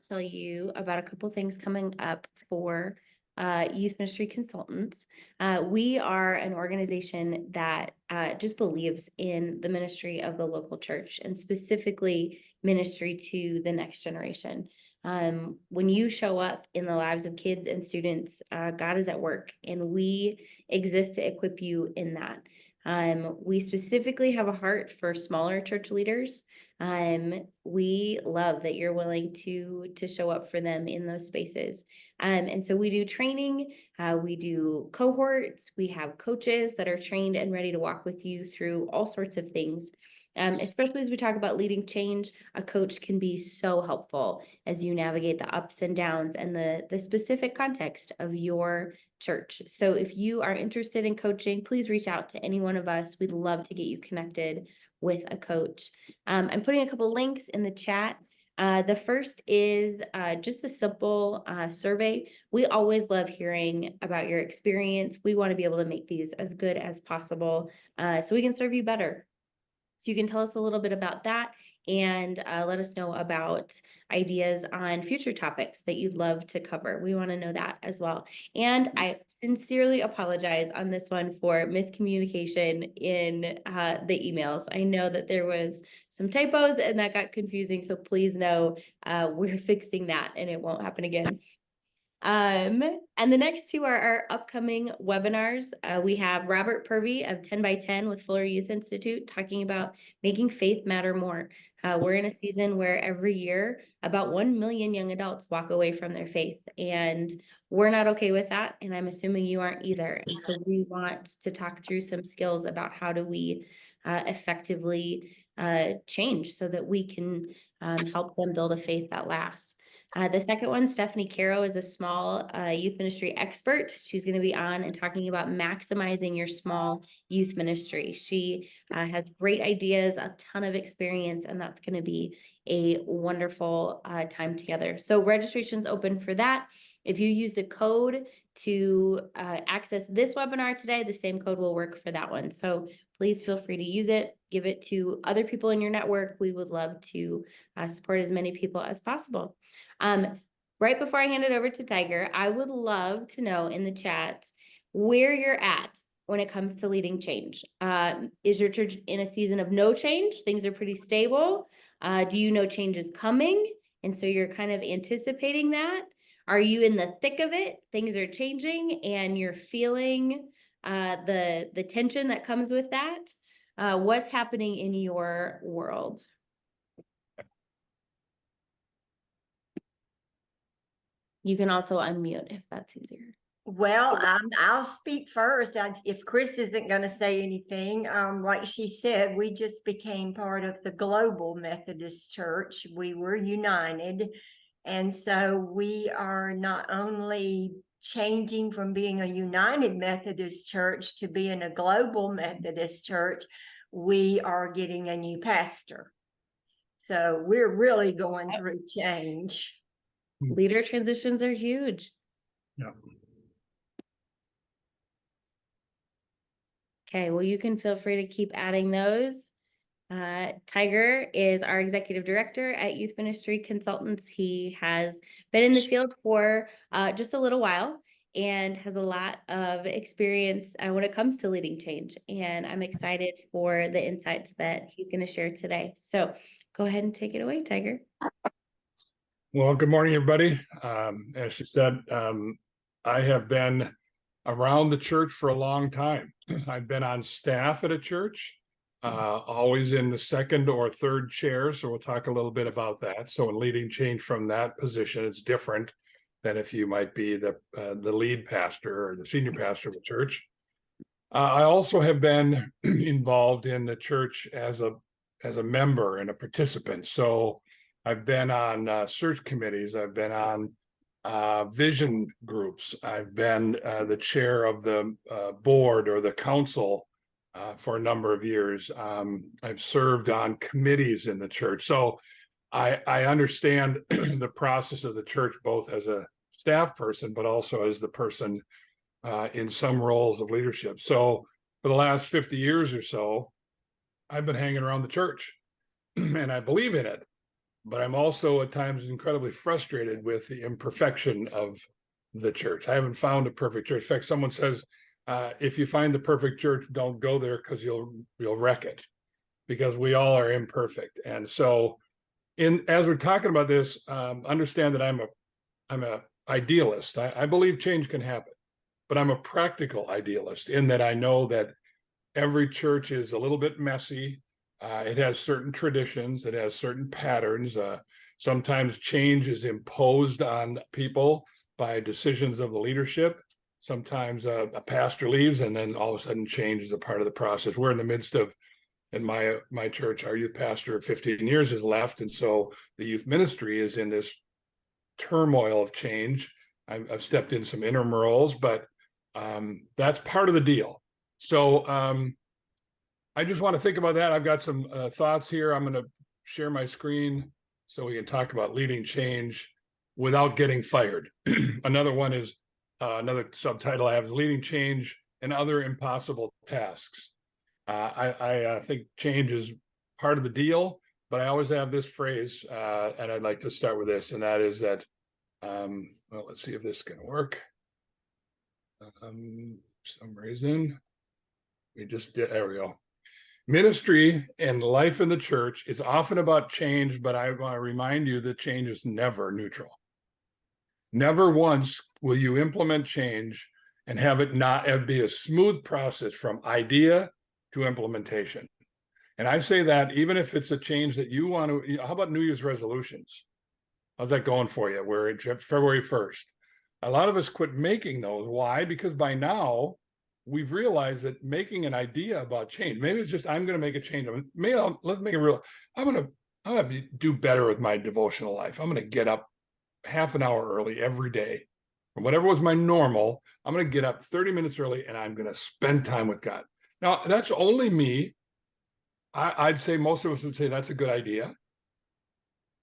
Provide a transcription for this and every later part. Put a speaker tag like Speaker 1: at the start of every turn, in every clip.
Speaker 1: to tell you about a couple things coming up for youth ministry consultants. We are an organization that just believes in the ministry of the local church and specifically ministry to the next generation. When you show up in the lives of kids and students, God is at work, and we exist to equip you in that. We specifically have a heart for smaller church leaders. We love that you're willing to show up for them in those spaces. And so we do training, we do cohorts, we have coaches that are trained and ready to walk with you through all sorts of things. Especially as we talk about leading change, a coach can be so helpful as you navigate the ups and downs and the specific context of your church. So if you are interested in coaching, please reach out to any one of us. We'd love to get you connected with a coach. I'm putting a couple links in the chat. The first is just a simple survey. We always love hearing about your experience. We want to be able to make these as good as possible so we can serve you better. So you can tell us a little bit about that and let us know about ideas on future topics that you'd love to cover. We want to know that as well. And I sincerely apologize on this one for miscommunication in the emails. I know that there was some typos and that got confusing, so please know we're fixing that and it won't happen again. And the next two are our upcoming webinars. We have Robert Purvey of 10 by 10 with Fuller Youth Institute talking about making faith matter more. We're in a season where every year about 1 million young adults walk away from their faith, and we're not okay with that, and I'm assuming you aren't either. And so we want to talk through some skills about how do we effectively change so that we can help them build a faith that lasts. The second one, Stephanie Caro, is a small youth ministry expert. She's going to be on and talking about maximizing your small youth ministry. She has great ideas, a ton of experience, and that's going to be a wonderful time together. So registration's open for that. If you used a code to access this webinar today, the same code will work for that one. So please feel free to use it. Give it to other people in your network. We would love to support as many people as possible. Right before I hand it over to Tiger, I would love to know in the chat where you're at when it comes to leading change. Is your church in a season of no change? Things are pretty stable. Do you know change is coming? And so you're kind of anticipating that. Are you in the thick of it? Things are changing and you're feeling the tension that comes with that. What's happening in your world? You can also unmute if that's easier.
Speaker 2: Well, I'll speak first. If Chris isn't going to say anything, like she said, we just became part of the Global Methodist Church. We were united. And so we are not only changing from being a United Methodist Church to being a Global Methodist Church, we are getting a new pastor. So we're really going through change.
Speaker 1: Leader transitions are huge.
Speaker 3: Yeah.
Speaker 1: Okay, well, you can feel free to keep adding those. Tiger is our executive director at Youth Ministry Consultants. He has been in the field for just a little while and has a lot of experience when it comes to leading change. And I'm excited for the insights that he's going to share today. So go ahead and take it away, Tiger.
Speaker 3: Well, good morning, everybody. As she said, I have been around the church for a long time. I've been on staff at a church, always in the second or third chair. So we'll talk a little bit about that. So in leading change from that position, it's different than if you might be the lead pastor or the senior pastor of a church. I also have been involved in the church as a member and a participant. So I've been on search committees. I've been on vision groups. I've been the chair of the board or the council for a number of years. I've served on committees in the church. So I understand the process of the church, both as a staff person, but also as the person in some roles of leadership. So for the last 50 years or so, I've been hanging around the church and I believe in it. but I'm also at times incredibly frustrated with the imperfection of the church. I haven't found a perfect church. In fact, someone says, if you find the perfect church, don't go there because you'll wreck it, because we all are imperfect. And so as we're talking about this, understand that I'm a idealist. I believe change can happen, but I'm a practical idealist in that I know that every church is a little bit messy. It has certain traditions, it has certain patterns. Sometimes change is imposed on people by decisions of the leadership. Sometimes a pastor leaves and then all of a sudden change is a part of the process. We're in the midst of, in my church, our youth pastor of 15 years has left. And so the youth ministry is in this turmoil of change. I've stepped in some interim roles, but that's part of the deal. So I just want to think about that. I've got some thoughts here. I'm going to share my screen so we can talk about leading change without getting fired. Another one is another subtitle I have is leading change and other impossible tasks. I think change is part of the deal, but I always have this phrase, and I'd like to start with this, and that is that, well, let's see if this can work. Some reason we just did, there we go. Ministry and life in the church is often about change, but I want to remind you that change is never neutral. Never once will you implement change and have it not be a smooth process from idea to implementation. And I say that even if it's a change that you want to, how about New Year's resolutions? How's that going for you? We're in February 1st. A lot of us quit making those. Why? Because by now, we've realized that making an idea about change, maybe it's just, I'm going to make a change. Let's make it real. I'm going to do better with my devotional life. I'm going to get up half an hour early every day. From whatever was my normal, I'm going to get up 30 minutes early and I'm going to spend time with God. Now, that's only me. I'd say most of us would say that's a good idea.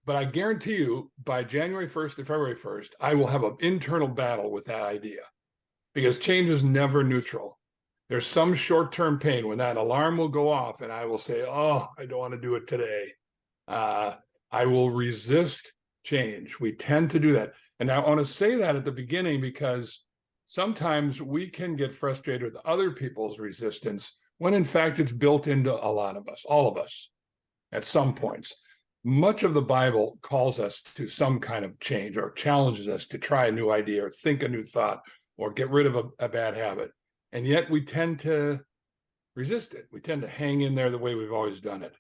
Speaker 3: But I guarantee you by January 1st to February 1st, I will have an internal battle with that idea. Because change is never neutral. There's some short-term pain when that alarm will go off and I will say, oh, I don't want to do it today. I will resist change. We tend to do that. And I want to say that at the beginning because sometimes we can get frustrated with other people's resistance when in fact it's built into a lot of us, all of us, at some points. Much of the Bible calls us to some kind of change or challenges us to try a new idea or think a new thought or get rid of a bad habit. And yet we tend to resist it. We tend to hang in there the way we've always done it.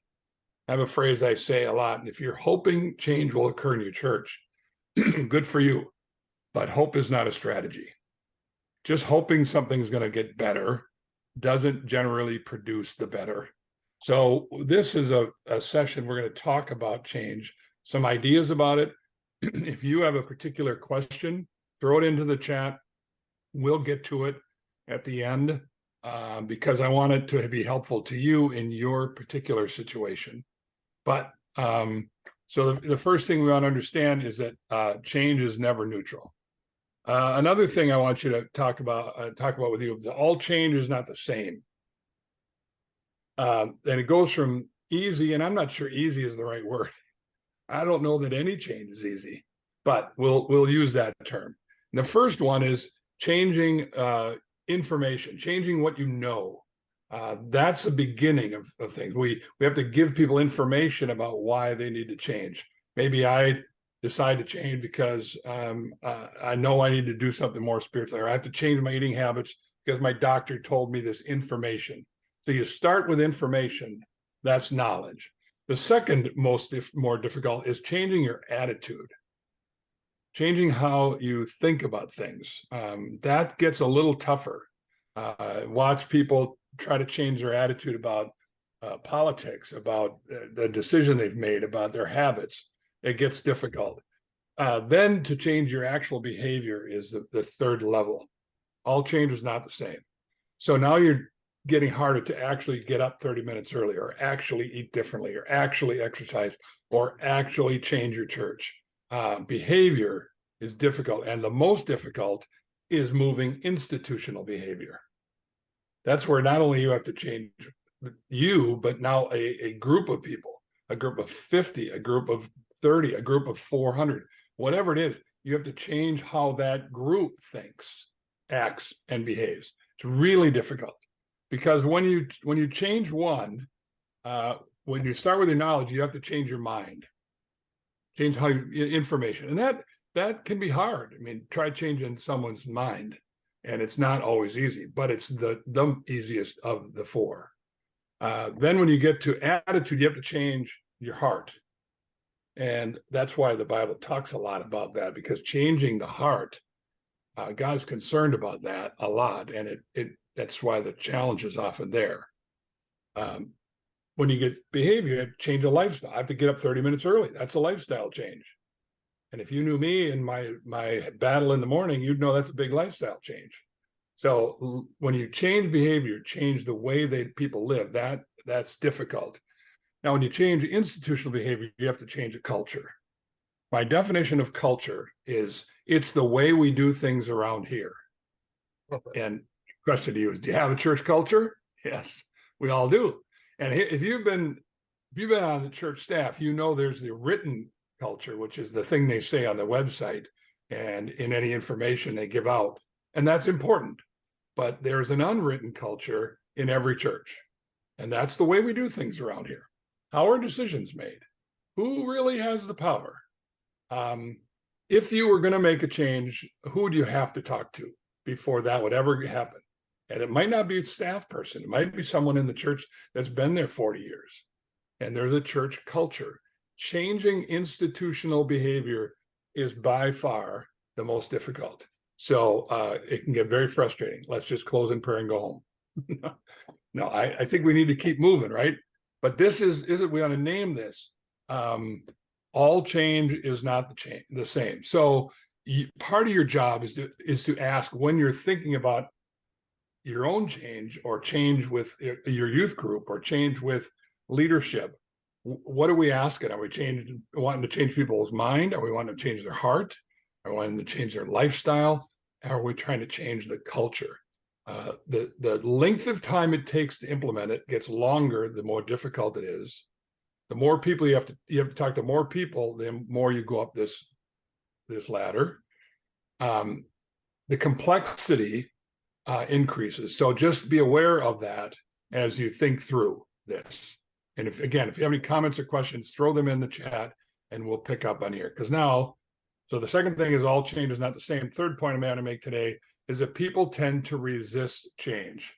Speaker 3: I have a phrase I say a lot. If you're hoping change will occur in your church, good for you. But hope is not a strategy. Just hoping something's going to get better doesn't generally produce the better. So this is a session we're going to talk about change, some ideas about it. If you have a particular question, throw it into the chat. We'll get to it at the end because I want it to be helpful to you in your particular situation. But so the first thing we want to understand is that change is never neutral. Another thing I want you to talk about with you is that all change is not the same. And it goes from easy, and I'm not sure easy is the right word. I don't know that any change is easy, but we'll use that term. And the first one is changing information, changing what you know. That's the beginning of things. We have to give people information about why they need to change. Maybe I decide to change because I know I need to do something more spiritual, or I have to change my eating habits because my doctor told me this information. So you start with information, that's knowledge. The second more difficult is changing your attitude. Changing how you think about things. That gets a little tougher. Watch people try to change their attitude about politics, about the decision they've made, about their habits. It gets difficult. Then to change your actual behavior is the third level. All change is not the same. So now you're getting harder to actually get up 30 minutes early, or actually eat differently, or actually exercise, or actually change your church. Behavior is difficult, and the most difficult is moving institutional behavior. That's where not only you have to change you, but now a group of people, a group of 50, a group of 30, a group of 400, whatever it is, you have to change how that group thinks, acts, and behaves. It's really difficult because when you change one, when you start with your knowledge, you have to change your mind, change how you information, and that can be hard. I mean, try changing someone's mind, and it's not always easy, but it's the easiest of the four. Then when you get to attitude, you have to change your heart. And that's why the Bible talks a lot about that, because changing the heart, God's concerned about that a lot. And that's why the challenge is often there. When you get behavior, you have to change a lifestyle. I have to get up 30 minutes early. That's a lifestyle change. And if you knew me and my battle in the morning, you'd know that's a big lifestyle change. So when you change behavior, change the way that people live, that's difficult. Now, when you change institutional behavior, you have to change a culture. My definition of culture is it's the way we do things around here. And the question to you is, do you have a church culture? Yes, we all do. And if you've been on the church staff, you know there's the written culture, which is the thing they say on the website and in any information they give out. And that's important. But there's an unwritten culture in every church. And that's the way we do things around here. How are decisions made? Who really has the power? If you were going to make a change, who do you have to talk to before that would ever happen? And it might not be a staff person. It might be someone in the church that's been there 40 years. And there's a church culture. Changing institutional behavior is by far the most difficult. So it can get very frustrating. Let's just close in prayer and go home. No, I think we need to keep moving, right? But this we want to name this. All change is not the same. So part of your job is to ask, when you're thinking about your own change or change with your youth group or change with leadership, what are we asking? Are we wanting to change people's mind? Are we wanting to change their heart? Are we wanting to change their lifestyle? Are we trying to change the culture? The length of time it takes to implement it gets longer the more difficult it is. The more people you have to talk to more people, the more you go up this ladder. The complexity increases. So just be aware of that as you think through this. And if you have any comments or questions, throw them in the chat and we'll pick up on here. So the second thing is all change is not the same. Third point I'm going to make today is that people tend to resist change.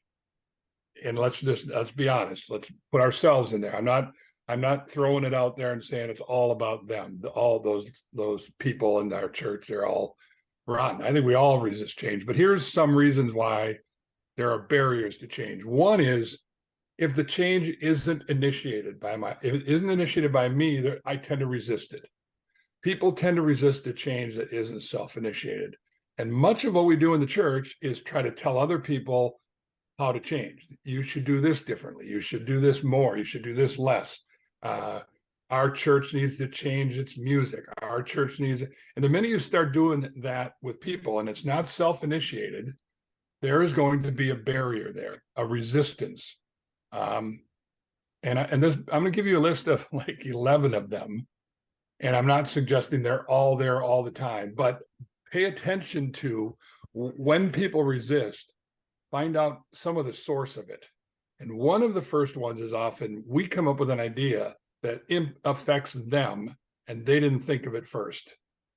Speaker 3: And let's be honest. Let's put ourselves in there. I'm not throwing it out there and saying it's all about them. All those people in our church, they're all rotten. I think we all resist change. But here's some reasons why there are barriers to change. One is, if the change isn't initiated by me, I tend to resist it. People tend to resist a change that isn't self-initiated. And much of what we do in the church is try to tell other people how to change. You should do this differently. You should do this more. You should do this less. Our church needs to change its music. Our church needs, and the minute you start doing that with people and it's not self-initiated, there is going to be a barrier there, a resistance. I'm going to give you a list of like 11 of them. And I'm not suggesting they're all there all the time, but pay attention to when people resist, find out some of the source of it. And one of the first ones is often we come up with an idea that affects them and they didn't think of it first.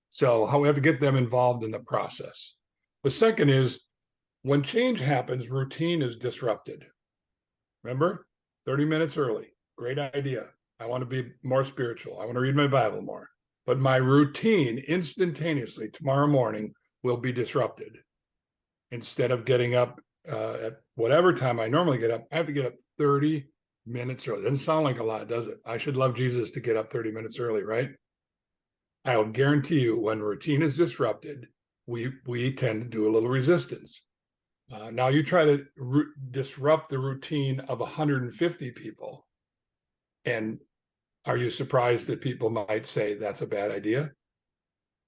Speaker 3: So how we have to get them involved in the process. The second is, when change happens, routine is disrupted. Remember, 30 minutes early, great idea. I want to be more spiritual. I want to read my Bible more. But my routine instantaneously tomorrow morning will be disrupted. Instead of getting up at whatever time I normally get up, I have to get up 30 minutes early. Doesn't sound like a lot, does it? I should love Jesus to get up 30 minutes early, right? I will guarantee you, when routine is disrupted, we tend to do a little resistance. Now you try to disrupt the routine of 150 people. And are you surprised that people might say that's a bad idea?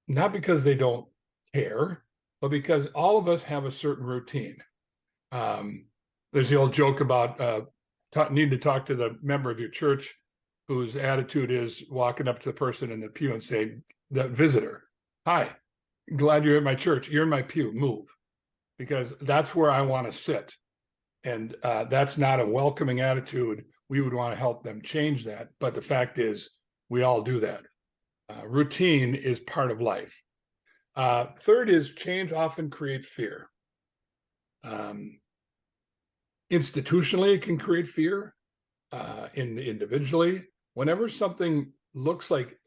Speaker 3: Not because they don't care, but because all of us have a certain routine. There's the old joke about need to talk to the member of your church whose attitude is walking up to the person in the pew and saying, the visitor, hi, glad you're at my church. You're in my pew, move, because that's where I want to sit. And that's not a welcoming attitude. We would want to help them change that. But the fact is, we all do that. Routine is part of life. Third is change often creates fear. Institutionally, it can create fear. Individually, whenever something looks like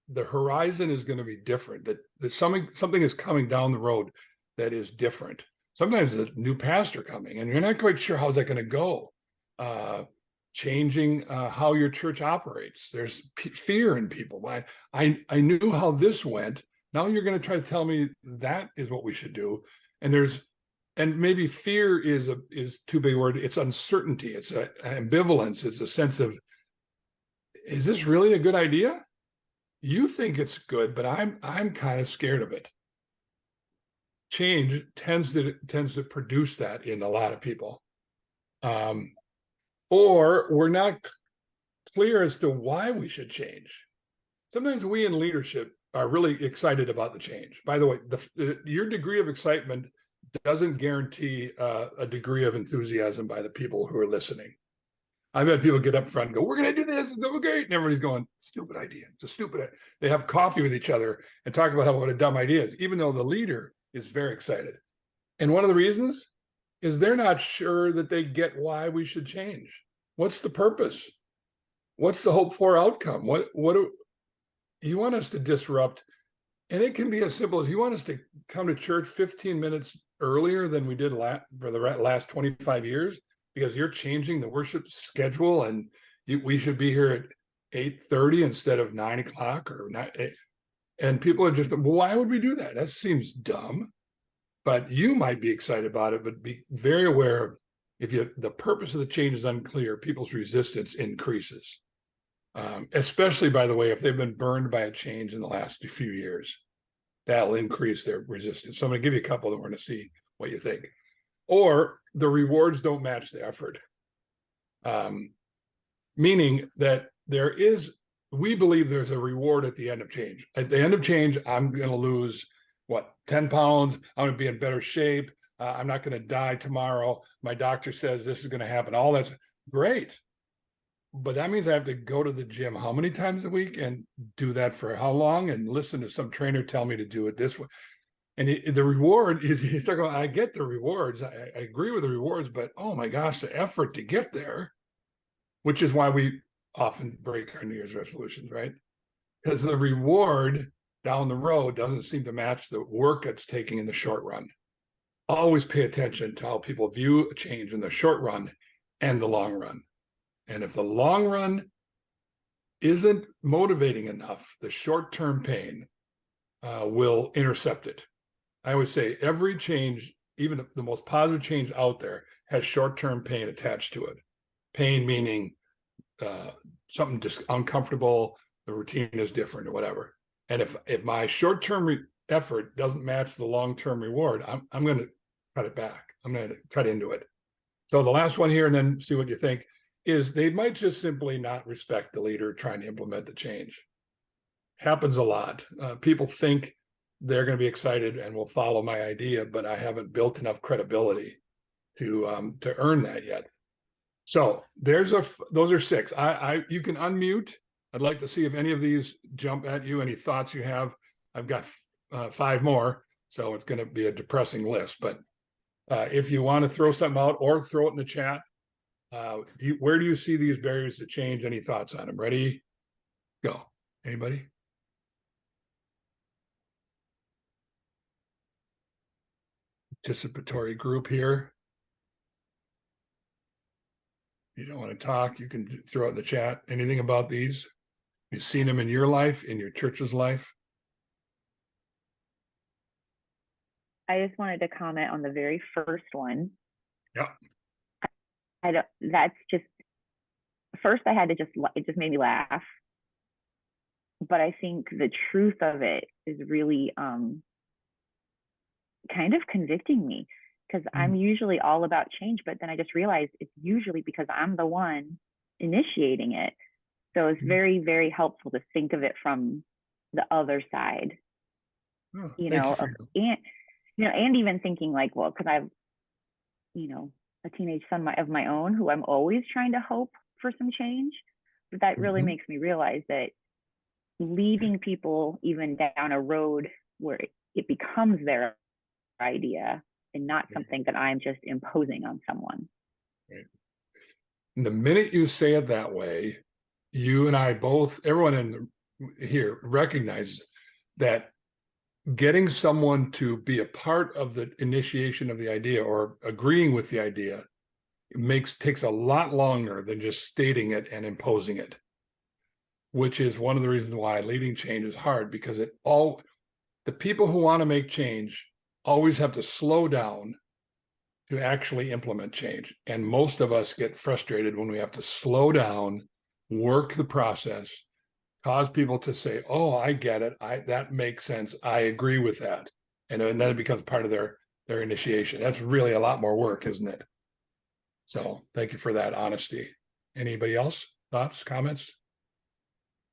Speaker 3: the horizon is going to be different, that something is coming down the road that is different. Sometimes a new pastor coming, and you're not quite sure how's that going to go. Changing how your church operates. There's fear in people. I knew how this went. Now you're going to try to tell me that is what we should do. And maybe fear is too big a word. It's uncertainty. It's ambivalence. It's a sense of, is this really a good idea? You think it's good, but I'm kind of scared of it. Change tends to produce that in a lot of people. Or we're not clear as to why we should change. Sometimes we in leadership are really excited about the change. By the way, your degree of excitement doesn't guarantee a degree of enthusiasm by the people who are listening. I've had people get up front and go, we're going to do this, it's going to be great. And everybody's going, stupid idea. It's a stupid idea. They have coffee with each other and talk about what a dumb idea is, even though the leader is very excited. And one of the reasons is they're not sure that they get why we should change. What's the purpose? What's the hope for outcome? What do you want us to disrupt? And it can be as simple as you want us to come to church 15 minutes earlier than we did for the last 25 years because you're changing the worship schedule and we should be here at 8:30 instead of 9 o'clock or 9. And people are just, well, why would we do that? That seems dumb. But you might be excited about it, but be very aware of the purpose of the change is unclear, people's resistance increases. Especially, by the way, if they've been burned by a change in the last few years, that'll increase their resistance. So I'm going to give you a couple and we're going to see what you think. Or the rewards don't match the effort. Meaning that we believe there's a reward at the end of change. At the end of change, I'm going to lose 10 pounds. I'm going to be in better shape. I'm not going to die tomorrow. My doctor says this is going to happen. All that's great. But that means I have to go to the gym how many times a week and do that for how long and listen to some trainer tell me to do it this way. And the reward is, he's talking about, I get the rewards. I agree with the rewards, but oh my gosh, the effort to get there, which is why we often break our New Year's resolutions, right? Because the reward down the road doesn't seem to match the work it's taking in the short run. Always pay attention to how people view a change in the short run and the long run. And if the long run isn't motivating enough, the short-term pain will intercept it. I always say every change, even the most positive change out there, has short-term pain attached to it. Pain meaning something just uncomfortable, the routine is different or whatever. And if my short-term effort doesn't match the long-term reward, I'm going to cut it back. I'm going to cut into it. So the last one here, and then see what you think, is they might just simply not respect the leader trying to implement the change. Happens a lot. People think they're going to be excited and will follow my idea, but I haven't built enough credibility to earn that yet. So those are 6. You can unmute. I'd like to see if any of these jump at you. Any thoughts you have? I've got 5 more, so it's going to be a depressing list. But if you want to throw something out or throw it in the chat, where do you see these barriers to change? Any thoughts on them? Ready? Go. Anybody? Participatory group here. You don't want to talk, you can throw it in the chat. Anything about these? You've seen them in your life, in your church's life?
Speaker 4: I just wanted to comment on the very first one.
Speaker 3: Yeah.
Speaker 4: That's just, first I had to it just made me laugh. But I think the truth of it is really kind of convicting me, because I'm usually all about change, but then I just realized it's usually because I'm the one initiating it. So it's very, very helpful to think of it from the other side,
Speaker 3: Oh,
Speaker 4: you
Speaker 3: thank
Speaker 4: know,
Speaker 3: you for
Speaker 4: and, you know, and even thinking like, well, because I've, you know, a teenage son of my own who I'm always trying to hope for some change. But that really
Speaker 3: Mhm.
Speaker 4: makes me realize that leading people even down a road where it becomes their idea and not something that I'm just imposing on someone.
Speaker 3: Right. And the minute you say it that way, you and I both, everyone here recognizes that getting someone to be a part of the initiation of the idea or agreeing with the idea takes a lot longer than just stating it and imposing it, which is one of the reasons why leading change is hard, because the people who want to make change always have to slow down to actually implement change. And most of us get frustrated when we have to slow down, work the process, cause people to say, oh, I get it. That makes sense. I agree with that. And then it becomes part of their initiation. That's really a lot more work, isn't it? So thank you for that honesty. Anybody else? Thoughts, comments?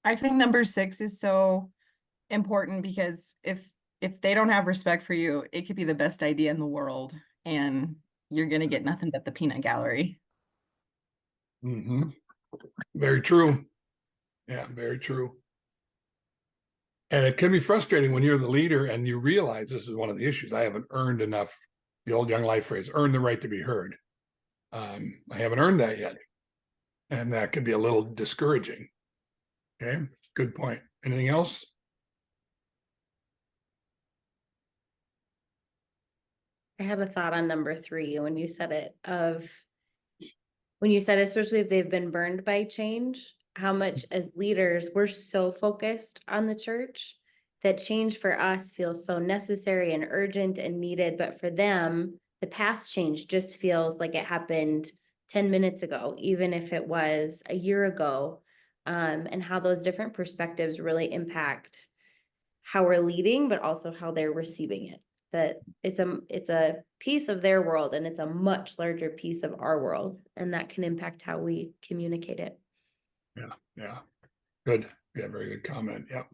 Speaker 5: I think number 6 is so important because if they don't have respect for you, it could be the best idea in the world and you're gonna get nothing but the peanut gallery.
Speaker 3: Mm-hmm. Very true. Yeah, very true. And it can be frustrating when you're the leader and you realize this is one of the issues. I haven't earned enough, the old Young Life phrase, earn the right to be heard. I haven't earned that yet. And that can be a little discouraging. Okay, good point. Anything else?
Speaker 1: I have a thought on number 3 when you said it when you said, especially if they've been burned by change, how much as leaders, we're so focused on the church that change for us feels so necessary and urgent and needed. But for them, the past change just feels like it happened 10 minutes ago, even if it was a year ago, and how those different perspectives really impact how we're leading, but also how they're receiving it. That it's a piece of their world and it's a much larger piece of our world, and that can impact how we communicate it.
Speaker 3: Yeah, good. Yeah, very good comment. Yep.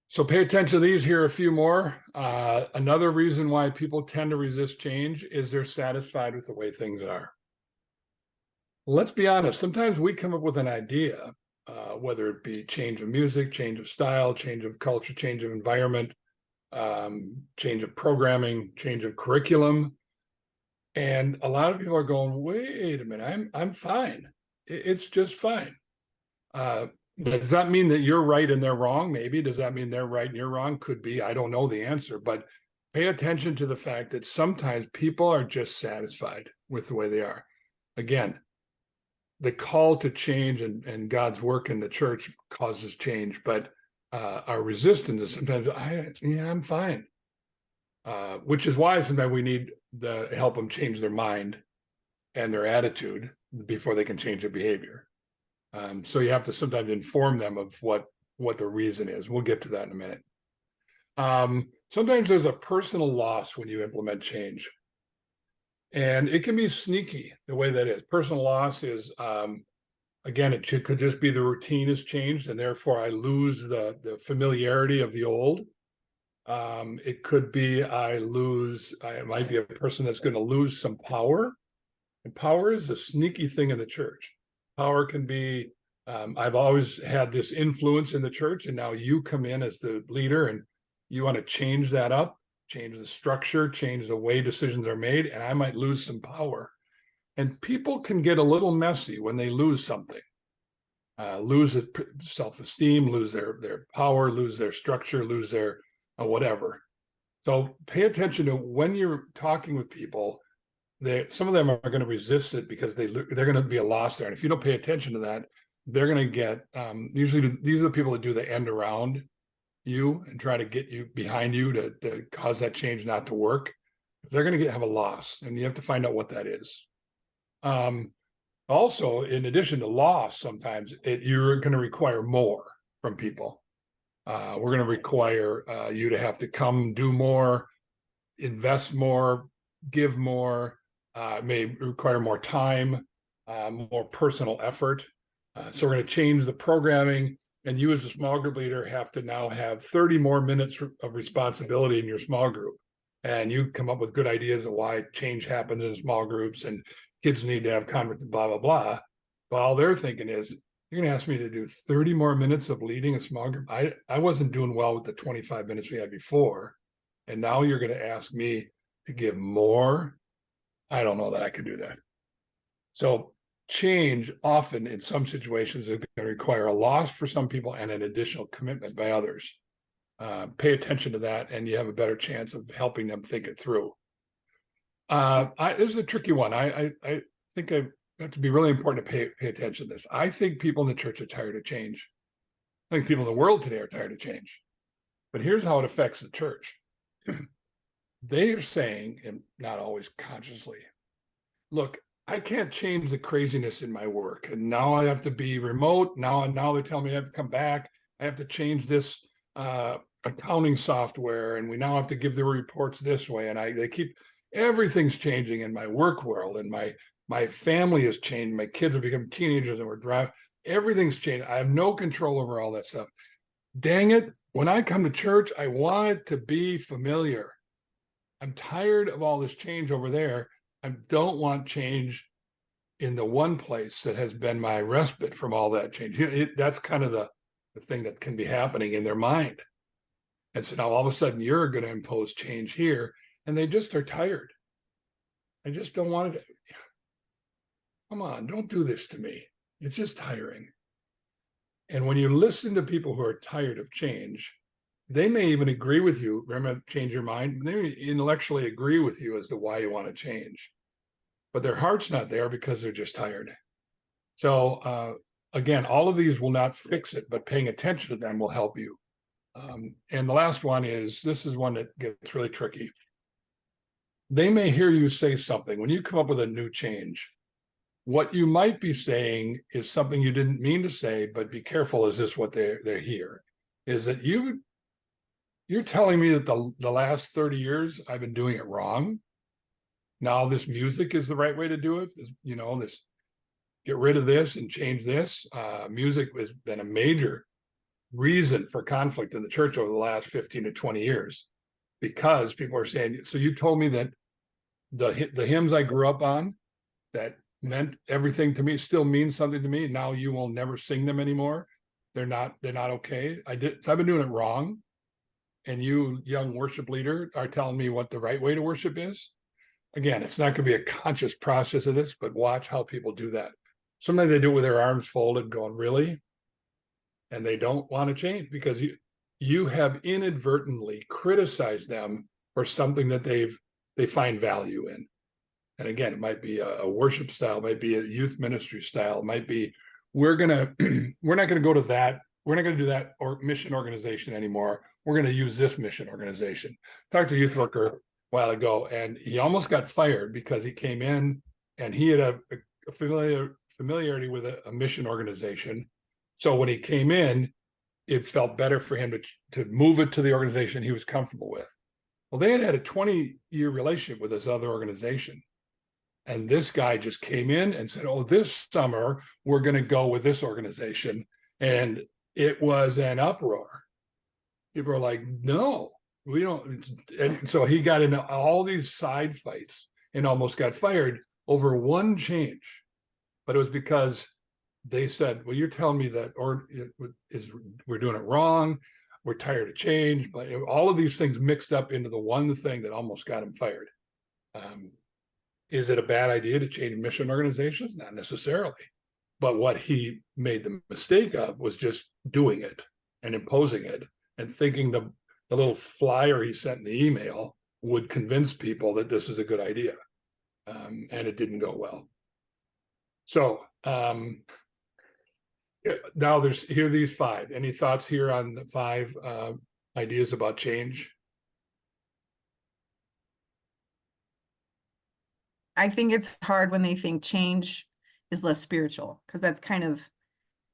Speaker 3: So pay attention to these here, a few more. Another reason why people tend to resist change is they're satisfied with the way things are. Let's be honest, sometimes we come up with an idea, whether it be change of music, change of style, change of culture, change of environment, change of programming, change of curriculum. And a lot of people are going, wait a minute, I'm fine. It's just fine. Does that mean that you're right and they're wrong? Maybe. Does that mean they're right and you're wrong? Could be. I don't know the answer, but pay attention to the fact that sometimes people are just satisfied with the way they are. Again, the call to change and God's work in the church causes change, but our resistance is sometimes, I'm fine. Which is why sometimes we need to help them change their mind and their attitude before they can change their behavior. So you have to sometimes inform them of what the reason is. We'll get to that in a minute. Sometimes there's a personal loss when you implement change. And it can be sneaky the way that is. Personal loss is, again, could just be the routine has changed and therefore I lose the familiarity of the old. It could be I might be a person that's going to lose some power. And power is a sneaky thing in the church. Power can be, I've always had this influence in the church, and now you come in as the leader and you want to change that up, change the structure, change the way decisions are made, and I might lose some power. And people can get a little messy when they lose something, lose self-esteem, lose their power, lose their structure, lose their whatever. So pay attention to when you're talking with people. Some of them are going to resist it because they're going to be a loss there. And if you don't pay attention to that, they're going to get, usually these are the people that do the end around you and try to get you behind you to cause that change not to work. They're going to have a loss, and you have to find out what that is. Also, in addition to loss, sometimes you're going to require more from people. We're going to require you to have to come do more, invest more, give more, may require more time, more personal effort. So we're going to change the programming, and you as a small group leader have to now have 30 more minutes of responsibility in your small group. And you come up with good ideas of why change happens in small groups and kids need to have conversations, blah, blah, blah. But all they're thinking is, you're going to ask me to do 30 more minutes of leading a small group. I wasn't doing well with the 25 minutes we had before. And now you're going to ask me to give more. I don't know that I could do that. So change often in some situations is going to require a loss for some people and an additional commitment by others. Pay attention to that, and you have a better chance of helping them think it through. This is a tricky one. I think I have to be really important to pay attention to this. I think people in the church are tired of change. I think people in the world today are tired of change. But here's how it affects the church. They are saying, and not always consciously, look, I can't change the craziness in my work. And now I have to be remote. Now they're telling me I have to come back. I have to change this accounting software. And we now have to give the reports this way. And they keep, everything's changing in my work world. And my family has changed. My kids have become teenagers and we're driving. Everything's changed. I have no control over all that stuff. Dang it. When I come to church, I want it to be familiar. I'm tired of all this change over there. I don't want change in the one place that has been my respite from all that change. That's kind of the thing that can be happening in their mind. And so now all of a sudden you're going to impose change here, and they just are tired. I just don't want it. Come on, don't do this to me. It's just tiring. And when you listen to people who are tired of change, they may even agree with you. Remember, change your mind. They may intellectually agree with you as to why you want to change, but their heart's not there because they're just tired. So again, all of these will not fix it, but paying attention to them will help you. And the last one is, this is one that gets really tricky. They may hear you say something when you come up with a new change. What you might be saying is something you didn't mean to say, but be careful, is this what they hear? Is that you're telling me that the last 30 years I've been doing it wrong. Now this music is the right way to do it. This get rid of this and change this. Music has been a major reason for conflict in the church over the last 15 to 20 years, because people are saying, so you told me that the hymns I grew up on that meant everything to me still means something to me. Now you will never sing them anymore. They're not okay. I've been doing it wrong. And you, young worship leader, are telling me what the right way to worship is. Again, it's not going to be a conscious process of this, but watch how people do that. Sometimes they do it with their arms folded, going, really? And they don't want to change because you have inadvertently criticized them for something that they find value in. And again, it might be a worship style, it might be a youth ministry style, it might be, we're not going to go to that. We're not going to do that or mission organization anymore. We're going to use this mission organization. Talked to a youth worker a while ago, and he almost got fired because he came in and he had a familiarity with a mission organization. So when he came in, it felt better for him to move it to the organization he was comfortable with. Well, they had a 20-year relationship with this other organization. And this guy just came in and said, oh, this summer, we're going to go with this organization. And it was an uproar. People are like, no, we don't. And so he got into all these side fights and almost got fired over one change. But it was because they said, well, you're telling me that we're doing it wrong. We're tired of change. But all of these things mixed up into the one thing that almost got him fired. Is it a bad idea to change mission organizations? Not necessarily. But what he made the mistake of was just doing it and imposing it and thinking the little flyer he sent in the email would convince people that this is a good idea. And it didn't go well. So now here are these 5. Any thoughts here on the 5 ideas about change?
Speaker 5: I think it's hard when they think change is less spiritual, because that's kind of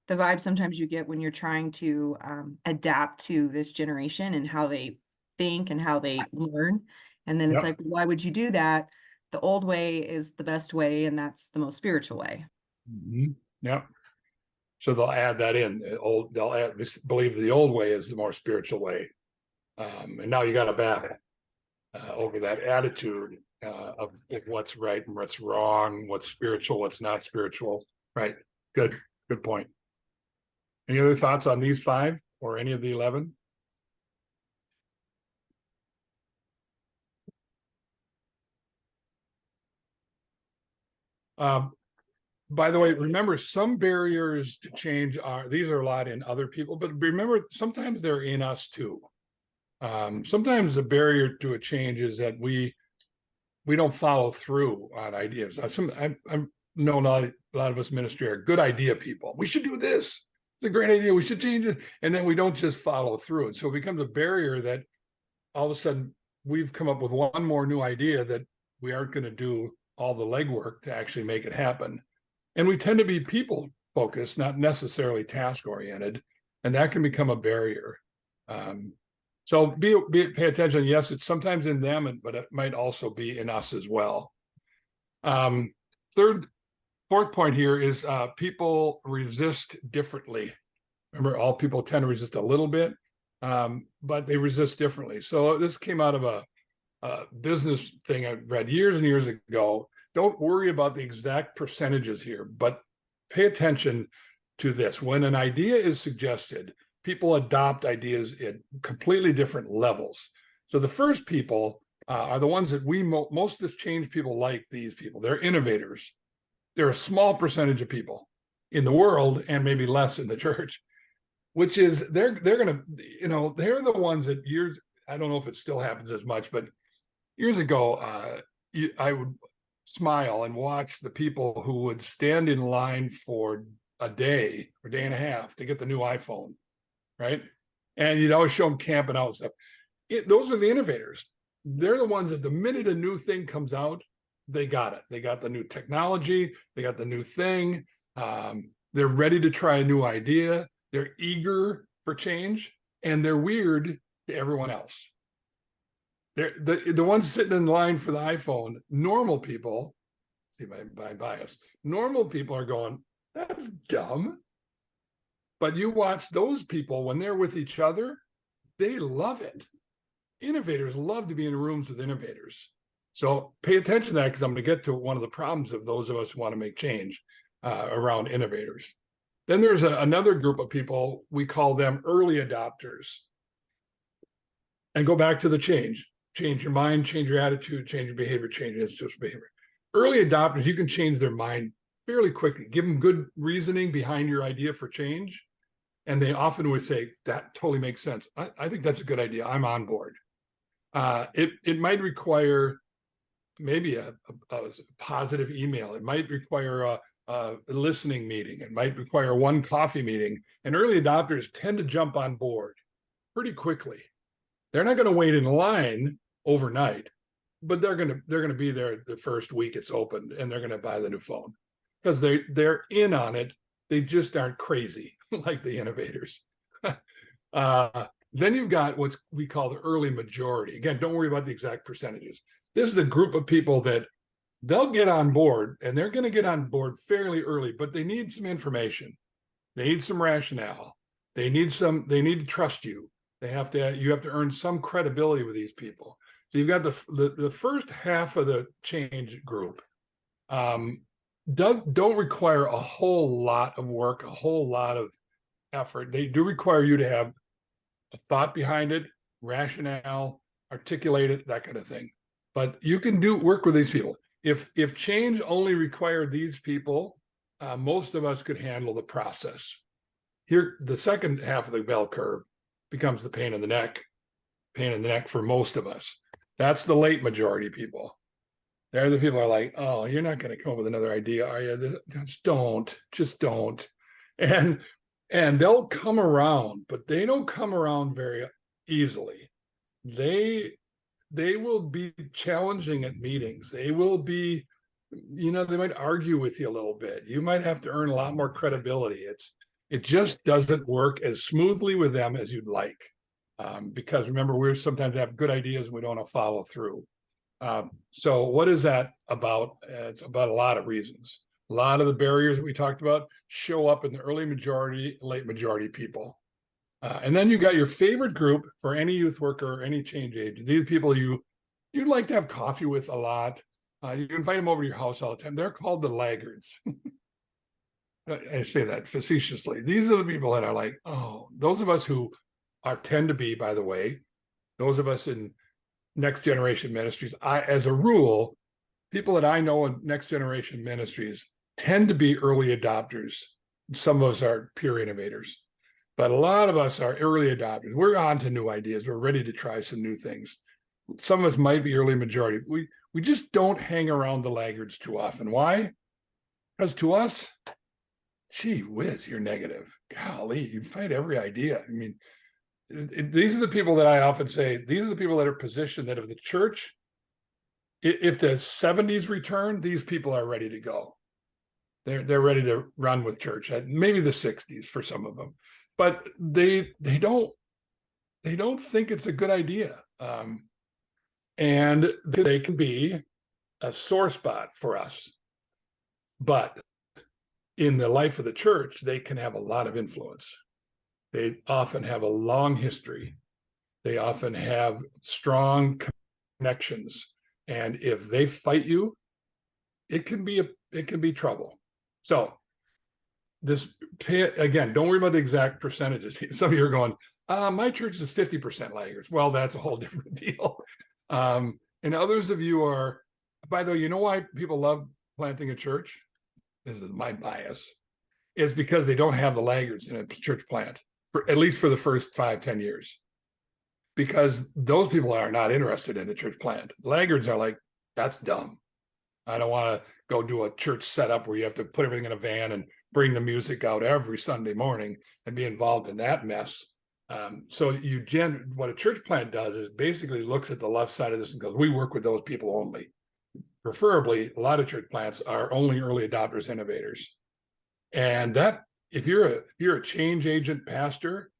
Speaker 5: the vibe sometimes you get when you're trying to adapt to this generation and how they think and how they learn. And then it's like, why would you do that? The old way is the best way, and that's the most spiritual way.
Speaker 3: Mm-hmm. Yeah. So they'll add that in. They'll add this, believe the old way is the more spiritual way. And now you got to battle over that attitude of what's right and what's wrong, what's spiritual, what's not spiritual. Right. Good point. Any other thoughts on these 5 or any of the 11? By the way, remember, some barriers to change these are a lot in other people, but remember, sometimes they're in us too. Sometimes the barrier to a change is that we don't follow through on ideas. I know a lot of us ministry are good idea people. We should do this. It's a great idea. We should change it. And then we don't just follow through. And so it becomes a barrier that all of a sudden we've come up with one more new idea that we aren't going to do all the legwork to actually make it happen. And we tend to be people focused, not necessarily task oriented. And that can become a barrier. So pay attention. Yes, it's sometimes in them, but it might also be in us as well. Fourth point here is people resist differently. Remember, all people tend to resist a little bit, but they resist differently. So this came out of a business thing I read years and years ago. Don't worry about the exact percentages here, but pay attention to this. When an idea is suggested, people adopt ideas at completely different levels. So the first people are the ones that most of the change people like these people. They're innovators. They're a small percentage of people in the world and maybe less in the church, which is they're going to, they're the ones that I don't know if it still happens as much, but years ago, I would smile and watch the people who would stand in line for a day or day and a half to get the new iPhone, right? And you'd always show them camping out and stuff. Those are the innovators. They're the ones that the minute a new thing comes out, they got it. They got the new technology. They got the new thing. They're ready to try a new idea. They're eager for change, and they're weird to everyone else. They're the ones sitting in line for the iPhone. Normal people, see my bias, normal people are going, that's dumb. But you watch those people when they're with each other, they love it. Innovators love to be in rooms with innovators. So pay attention to that, because I'm going to get to one of the problems of those of us who want to make change around innovators. Then there's another group of people, we call them early adopters. And go back to the change your mind, change your attitude, change your behavior, change your institutional behavior. Early adopters, you can change their mind fairly quickly. Give them good reasoning behind your idea for change. And they often would say, that totally makes sense. I think that's a good idea. I'm on board. It might require maybe a positive email. It might require a listening meeting. It might require one coffee meeting. And early adopters tend to jump on board pretty quickly. They're not going to wait in line overnight, but they're going to be there the first week it's opened, and they're going to buy the new phone because they're in on it. They just aren't crazy like the innovators. Then you've got what we call the early majority. Again, don't worry about the exact percentages. This is a group of people that they'll get on board, and they're going to get on board fairly early, but they need some information. They need some rationale. They need to trust you. You have to earn some credibility with these people. So you've got the first half of the change group don't require a whole lot of work, a whole lot of effort. They do require you to have a thought behind it, rationale, articulate it, that kind of thing. But you can work with these people. If change only required these people, most of us could handle the process. Here, the second half of the bell curve becomes the pain in the neck for most of us. That's the late majority people. They're the people who are like, oh, you're not going to come up with another idea, are you? Just don't. And they'll come around, but they don't come around very easily. They will be challenging at meetings. They will be, they might argue with you a little bit. You might have to earn a lot more credibility. It just doesn't work as smoothly with them as you'd like. Because remember, we sometimes have good ideas and we don't want to follow through. So what is that about? It's about a lot of reasons. A lot of the barriers that we talked about show up in the early majority, late majority people. And then you got your favorite group for any youth worker or any change agent. These people you'd like to have coffee with a lot. You invite them over to your house all the time. They're called the laggards. I say that facetiously. These are the people that are like, oh, those of us who tend to be, by the way, those of us in next generation ministries, as a rule, people that I know in next generation ministries tend to be early adopters. Some of us are pure innovators, but a lot of us are early adopters. We're on to new ideas. We're ready to try some new things. Some of us might be early majority. We just don't hang around the laggards too often. Why? Because to us, gee whiz, you're negative. Golly, you fight every idea. I mean, these are the people that I often say, these are the people that are positioned that if the church, if the 70s return, these people are ready to go. They're ready to run with church. Maybe the 60s for some of them, but they don't think it's a good idea. And they can be a sore spot for us. But in the life of the church, they can have a lot of influence. They often have a long history. They often have strong connections. And if they fight you, it can be trouble. So again, don't worry about the exact percentages. Some of you are going, my church is 50% laggards. Well, that's a whole different deal. And others of you are, by the way, you know why people love planting a church? This is my bias. It's because they don't have the laggards in a church plant, at least for the first 5-10 years. Because those people are not interested in a church plant. Laggards are like, that's dumb. I don't want to go do a church setup where you have to put everything in a van and bring the music out every Sunday morning and be involved in that mess. So what a church plant does is basically looks at the left side of this and goes, we work with those people only. Preferably, a lot of church plants are only early adopters, innovators. And that, if you're a change agent pastor,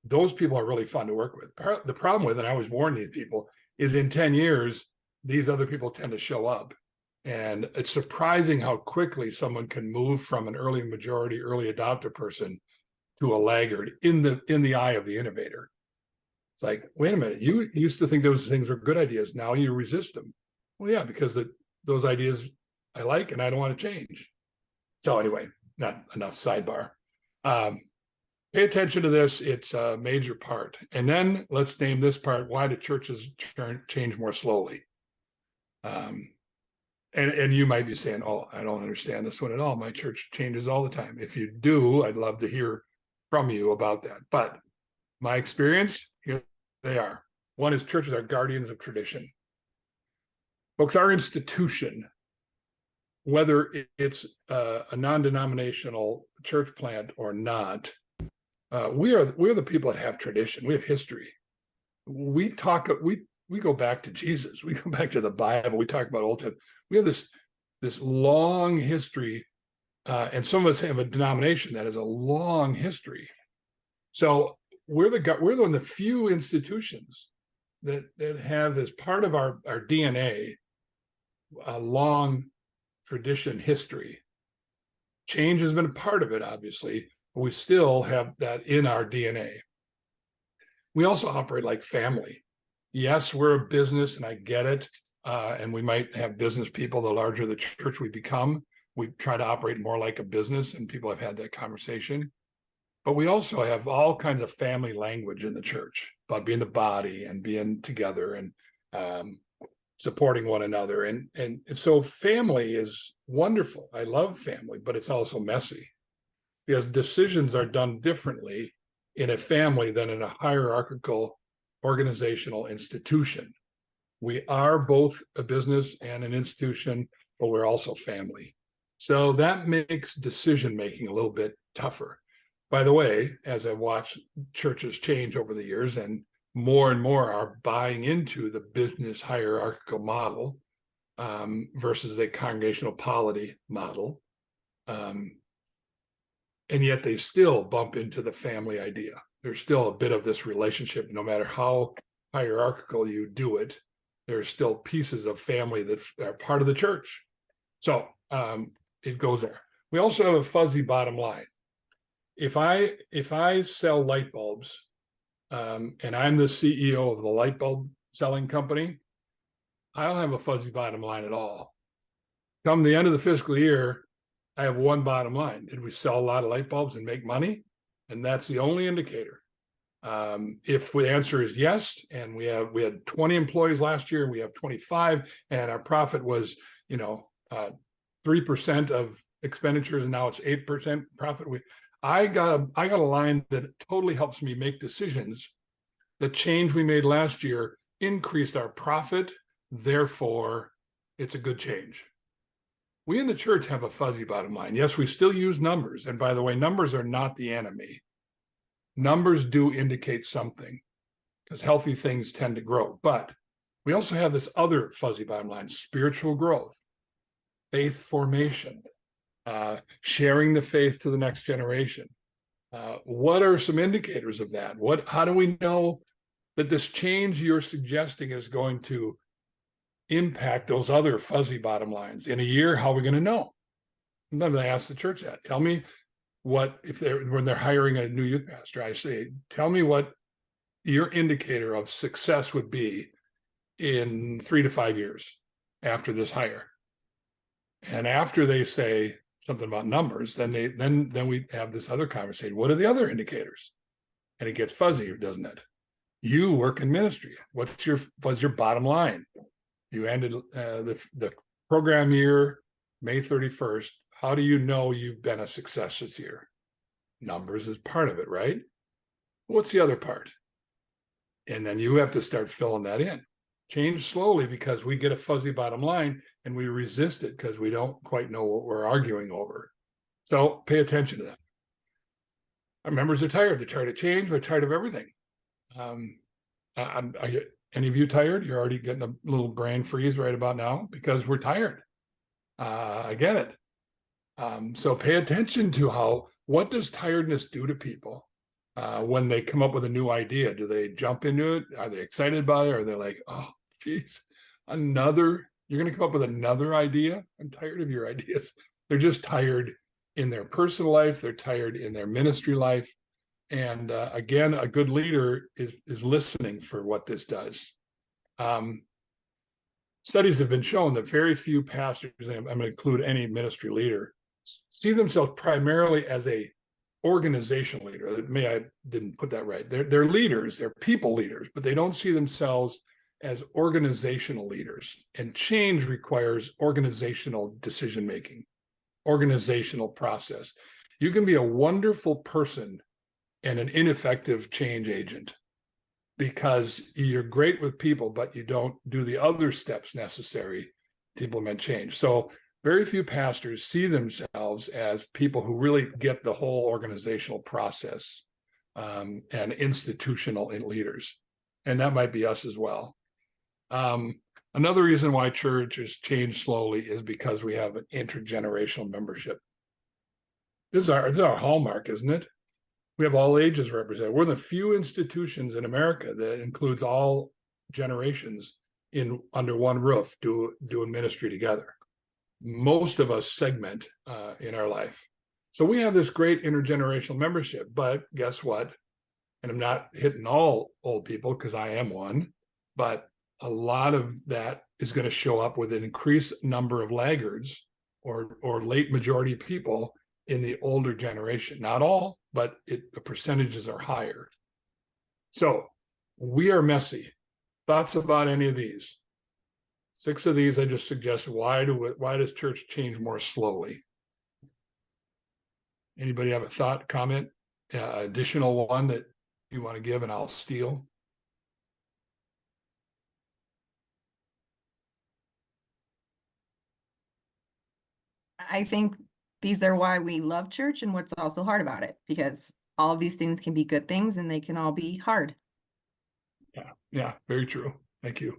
Speaker 3: those people are really fun to work with. The problem with, and I always warn these people, is in 10 years, these other people tend to show up. And it's surprising how quickly someone can move from an early majority, early adopter person to a laggard in the eye of the innovator. It's like, wait a minute, you used to think those things were good ideas. Now you resist them. Well, yeah, because those ideas I like and I don't want to change. So anyway, not enough sidebar. Pay attention to this. It's a major part. And then let's name this part, why do churches change more slowly? And you might be saying, oh, I don't understand this one at all. My church changes all the time. If you do, I'd love to hear from you about that. But my experience, here they are. One is churches are guardians of tradition. Folks, our institution, whether it's a non-denominational church plant or not, we're the people that have tradition. We have history. We go back to Jesus. We go back to the Bible. We talk about Old Testament. We have this long history, and some of us have a denomination that has a long history. So we're one of the few institutions that have, as part of our DNA, a long tradition history. Change has been a part of it, obviously, but we still have that in our DNA. We also operate like family. Yes, we're a business, and I get it. And we might have business people. The larger the church we become, we try to operate more like a business, and people have had that conversation. But we also have all kinds of family language in the church about being the body and being together and supporting one another. And so family is wonderful. I love family, but it's also messy because decisions are done differently in a family than in a hierarchical organizational institution. We are both a business and an institution, but we're also family. So that makes decision-making a little bit tougher. By the way, as I watch churches change over the years and more are buying into the business hierarchical model versus a congregational polity model. And yet they still bump into the family idea. There's still a bit of this relationship, no matter how hierarchical you do it, there's still pieces of family that are part of the church. So it goes there. We also have a fuzzy bottom line. If I sell light bulbs, and I'm the CEO of the light bulb selling company, I don't have a fuzzy bottom line at all. Come the end of the fiscal year, I have one bottom line. Did we sell a lot of light bulbs and make money? And that's the only indicator. If the answer is yes, and we had 20 employees last year, we have 25, and our profit was 3% of expenditures, and now it's 8% profit. I got a line that totally helps me make decisions. The change we made last year increased our profit, therefore it's a good change. We in the church have a fuzzy bottom line. Yes, we still use numbers, and by the way, numbers are not the enemy. Numbers do indicate something, because healthy things tend to grow. But we also have this other fuzzy bottom line: spiritual growth, faith formation, sharing the faith to the next generation. What are some indicators of that? How do we know that this change you're suggesting is going to impact those other fuzzy bottom lines? In a year, how are we going to know? Sometimes I ask the church that. Tell me when they're hiring a new youth pastor, I say, tell me what your indicator of success would be in 3 to 5 years after this hire. And after they say something about numbers, then we have this other conversation. What are the other indicators? And it gets fuzzier, doesn't it? You work in ministry. What's your bottom line? You ended the program year May 31st. How do you know you've been a success this year? Numbers is part of it, right? What's the other part? And then you have to start filling that in. Change slowly, because we get a fuzzy bottom line and we resist it because we don't quite know what we're arguing over. So pay attention to that. Our members are tired. They're tired of change. They're tired of everything. Any of you tired? You're already getting a little brain freeze right about now because we're tired. I get it. So pay attention to what does tiredness do to people when they come up with a new idea? Do they jump into it? Are they excited about it? Or are they like, oh, geez, you're going to come up with another idea? I'm tired of your ideas. They're just tired in their personal life. They're tired in their ministry life. And again, a good leader is listening for what this does. Studies have been shown that very few pastors, and I'm going to include any ministry leader, see themselves primarily as a organizational leader. I didn't put that right. They're leaders, they're people leaders, but they don't see themselves as organizational leaders. And change requires organizational decision-making, organizational process. You can be a wonderful person and an ineffective change agent because you're great with people, but you don't do the other steps necessary to implement change. So very few pastors see themselves as people who really get the whole organizational process and institutional leaders. And that might be us as well. Another reason why churches change slowly is because we have an intergenerational membership. This is our hallmark, isn't it? We have all ages represented. We're the few institutions in America that includes all generations under one roof doing ministry together. Most of us segment in our life. So we have this great intergenerational membership, but guess what? And I'm not hitting all old people because I am one, but a lot of that is going to show up with an increased number of laggards or late majority people in the older generation. Not all, but the percentages are higher. So we are messy. Thoughts about any of these? 6 of these I just suggest. Why does church change more slowly? Anybody have a thought, comment, additional one that you want to give, and I'll steal?
Speaker 5: I think these are why we love church and what's also hard about it, because all of these things can be good things and they can all be hard.
Speaker 3: Yeah, very true. Thank you.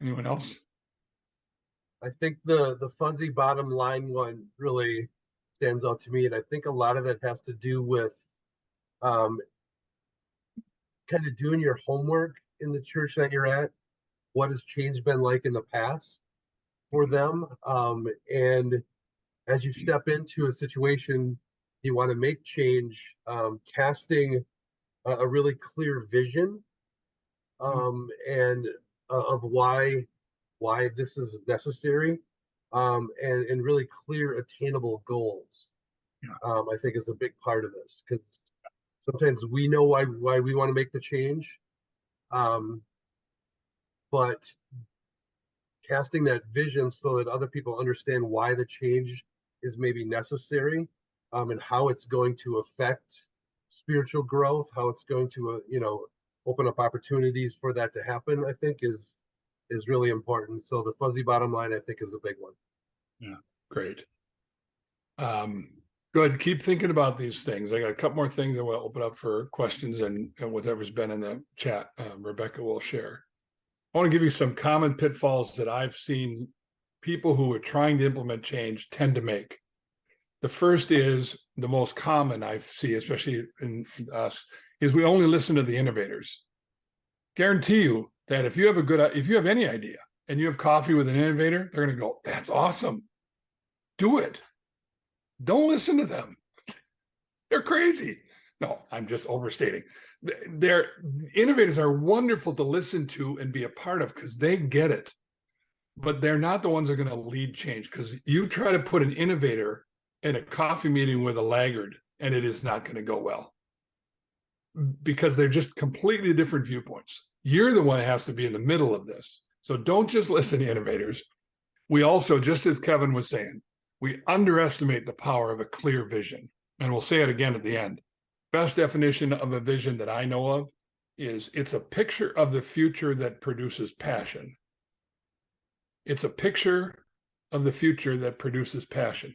Speaker 3: Anyone else?
Speaker 6: I think the fuzzy bottom line one really stands out to me, and I think a lot of it has to do with kind of doing your homework in the church that you're at. What has change been like in the past? for them. And as you step into a situation, you want to make change, casting a really clear vision, and of why this is necessary, and really clear attainable goals. I think is a big part of this, because sometimes we know why we want to make the change, but casting that vision so that other people understand why the change is maybe necessary, and how it's going to affect spiritual growth, how it's going to open up opportunities for that to happen, I think is really important. So the fuzzy bottom line, I think, is a big one.
Speaker 3: Yeah, great. Good. Keep thinking about these things. I got a couple more things that will open up for questions and whatever's been in the chat, Rebecca will share. I want to give you some common pitfalls that I've seen people who are trying to implement change tend to make. The first is the most common I see, especially in us, is we only listen to the innovators. Guarantee you that if you have any idea and you have coffee with an innovator, they're going to go, "That's awesome. Do it." Don't listen to them. They're crazy. No, I'm just overstating. Their innovators are wonderful to listen to and be a part of because they get it. But they're not the ones that are going to lead change, because you try to put an innovator in a coffee meeting with a laggard and it is not going to go well, because they're just completely different viewpoints. You're the one that has to be in the middle of this. So don't just listen to innovators. We also, just as Kevin was saying, we underestimate the power of a clear vision. And we'll say it again at the end. Best definition of a vision that I know of is it's a picture of the future that produces passion. It's a picture of the future that produces passion.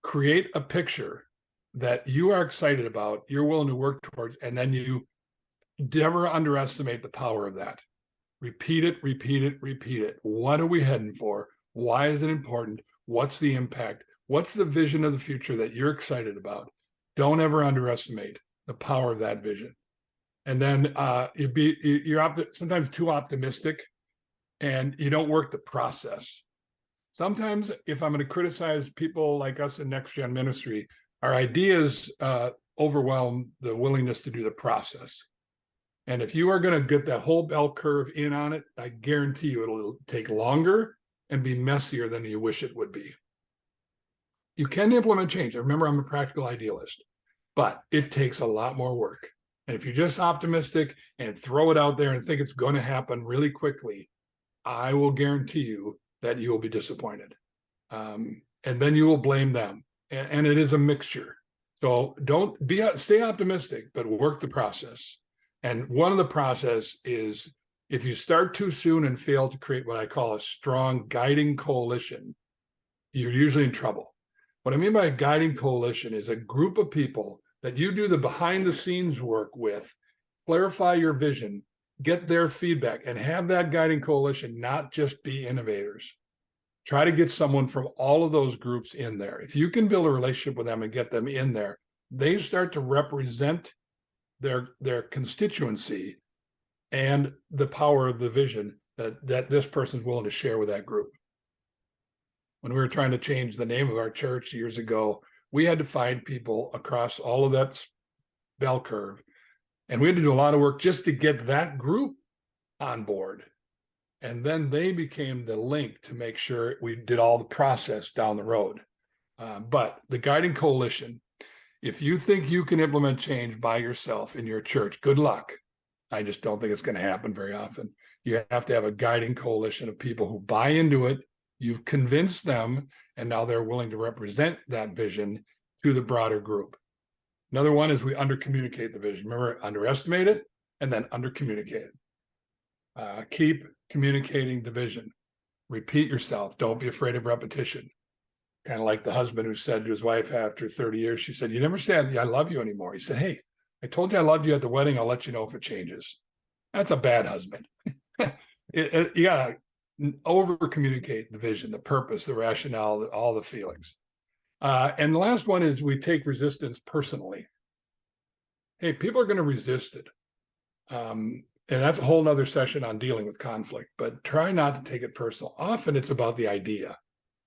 Speaker 3: Create a picture that you are excited about, you're willing to work towards, and then you never underestimate the power of that. Repeat it, repeat it, repeat it. What are we heading for? Why is it important? What's the impact? What's the vision of the future that you're excited about? Don't ever underestimate the power of that vision. And then you're sometimes too optimistic and you don't work the process. Sometimes if I'm going to criticize people like us in Next Gen Ministry, our ideas overwhelm the willingness to do the process. And if you are going to get that whole bell curve in on it, I guarantee you it'll take longer and be messier than you wish it would be. You can implement change. Remember, I'm a practical idealist, but it takes a lot more work. And if you're just optimistic and throw it out there and think it's going to happen really quickly, I will guarantee you that you will be disappointed. And then you will blame them. And it is a mixture. So stay optimistic, but work the process. And one of the process is, if you start too soon and fail to create what I call a strong guiding coalition, you're usually in trouble. What I mean by a guiding coalition is a group of people that you do the behind the scenes work with, clarify your vision, get their feedback, and have that guiding coalition not just be innovators. Try to get someone from all of those groups in there. If you can build a relationship with them and get them in there, they start to represent their constituency and the power of the vision that this person's willing to share with that group. When we were trying to change the name of our church years ago, we had to find people across all of that bell curve. And we had to do a lot of work just to get that group on board. And then they became the link to make sure we did all the process down the road. But the guiding coalition, if you think you can implement change by yourself in your church, good luck. I just don't think it's going to happen very often. You have to have a guiding coalition of people who buy into it. You've convinced them, and now they're willing to represent that vision to the broader group. Another one is we undercommunicate the vision. Remember, underestimate it and then undercommunicate it. Keep communicating the vision. Repeat yourself. Don't be afraid of repetition. Kind of like the husband who said to his wife after 30 years, she said, "You never said I love you anymore." He said, "Hey, I told you I loved you at the wedding. I'll let you know if it changes." That's a bad husband. You gotta over communicate the vision, the purpose, the rationale, all the feelings. And the last one is we take resistance personally. Hey, people are going to resist it. and that's a whole nother session on dealing with conflict, but try not to take it personal. Often it's about the idea.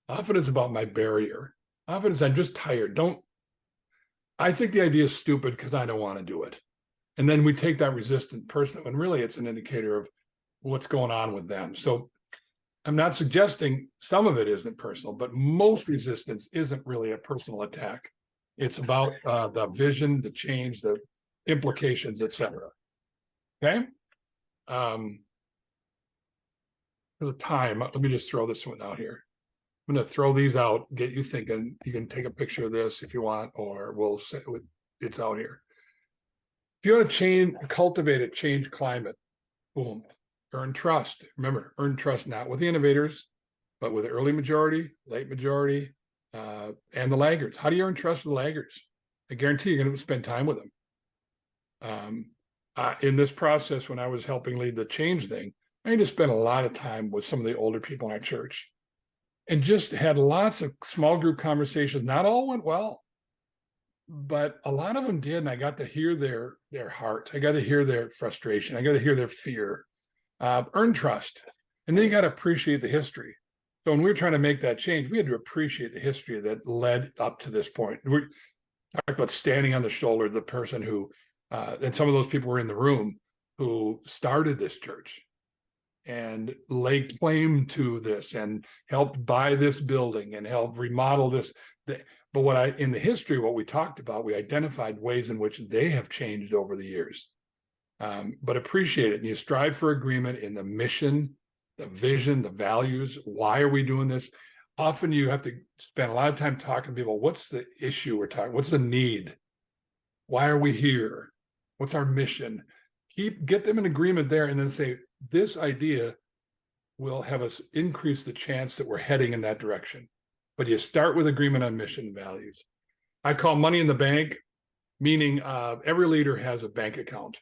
Speaker 3: Often it's about my barrier. Often it's I'm just tired. I think the idea is stupid because I don't want to do it. And then we take that resistant person when really it's an indicator of what's going on with them. So I'm not suggesting some of it isn't personal, but most resistance isn't really a personal attack. It's about the vision, the change, the implications, etc. Okay. Because of time, let me just throw this one out here. I'm going to throw these out, get you thinking. You can take a picture of this if you want, or we'll say it's out here. If you want to cultivate a change climate, boom, earn trust. Remember, earn trust not with the innovators, but with the early majority, late majority, and the laggards. How do you earn trust with the laggards? I guarantee you're going to spend time with them. In this process, when I was helping lead the change thing, I had to spend a lot of time with some of the older people in our church and just had lots of small group conversations. Not all went well, but a lot of them did. And I got to hear their heart. I got to hear their frustration. I got to hear their fear. Earn trust. And then you got to appreciate the history. So when we were trying to make that change, we had to appreciate the history that led up to this point. We talked about standing on the shoulder of the person who, and some of those people were in the room, who started this church and laid claim to this and helped buy this building and helped remodel this. But in the history, what we talked about, we identified ways in which they have changed over the years. But appreciate it. And you strive for agreement in the mission, the vision, the values. Why are we doing this? Often you have to spend a lot of time talking to people. What's the issue we're talking? What's the need? Why are we here? What's our mission? Get them in agreement there, and then say, this idea will have us increase the chance that we're heading in that direction. But you start with agreement on mission and values. I call money in the bank, meaning every leader has a bank account.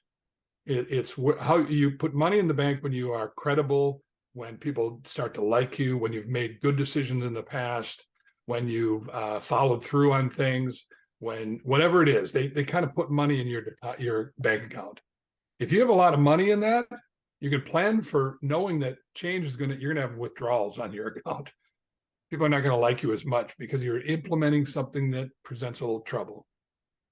Speaker 3: It's how you put money in the bank when you are credible, when people start to like you, when you've made good decisions in the past, when you've followed through on things, when whatever it is, they kind of put money in your bank account. If you have a lot of money in that, you can plan for knowing that change is you're gonna have withdrawals on your account. People are not going to like you as much because you're implementing something that presents a little trouble.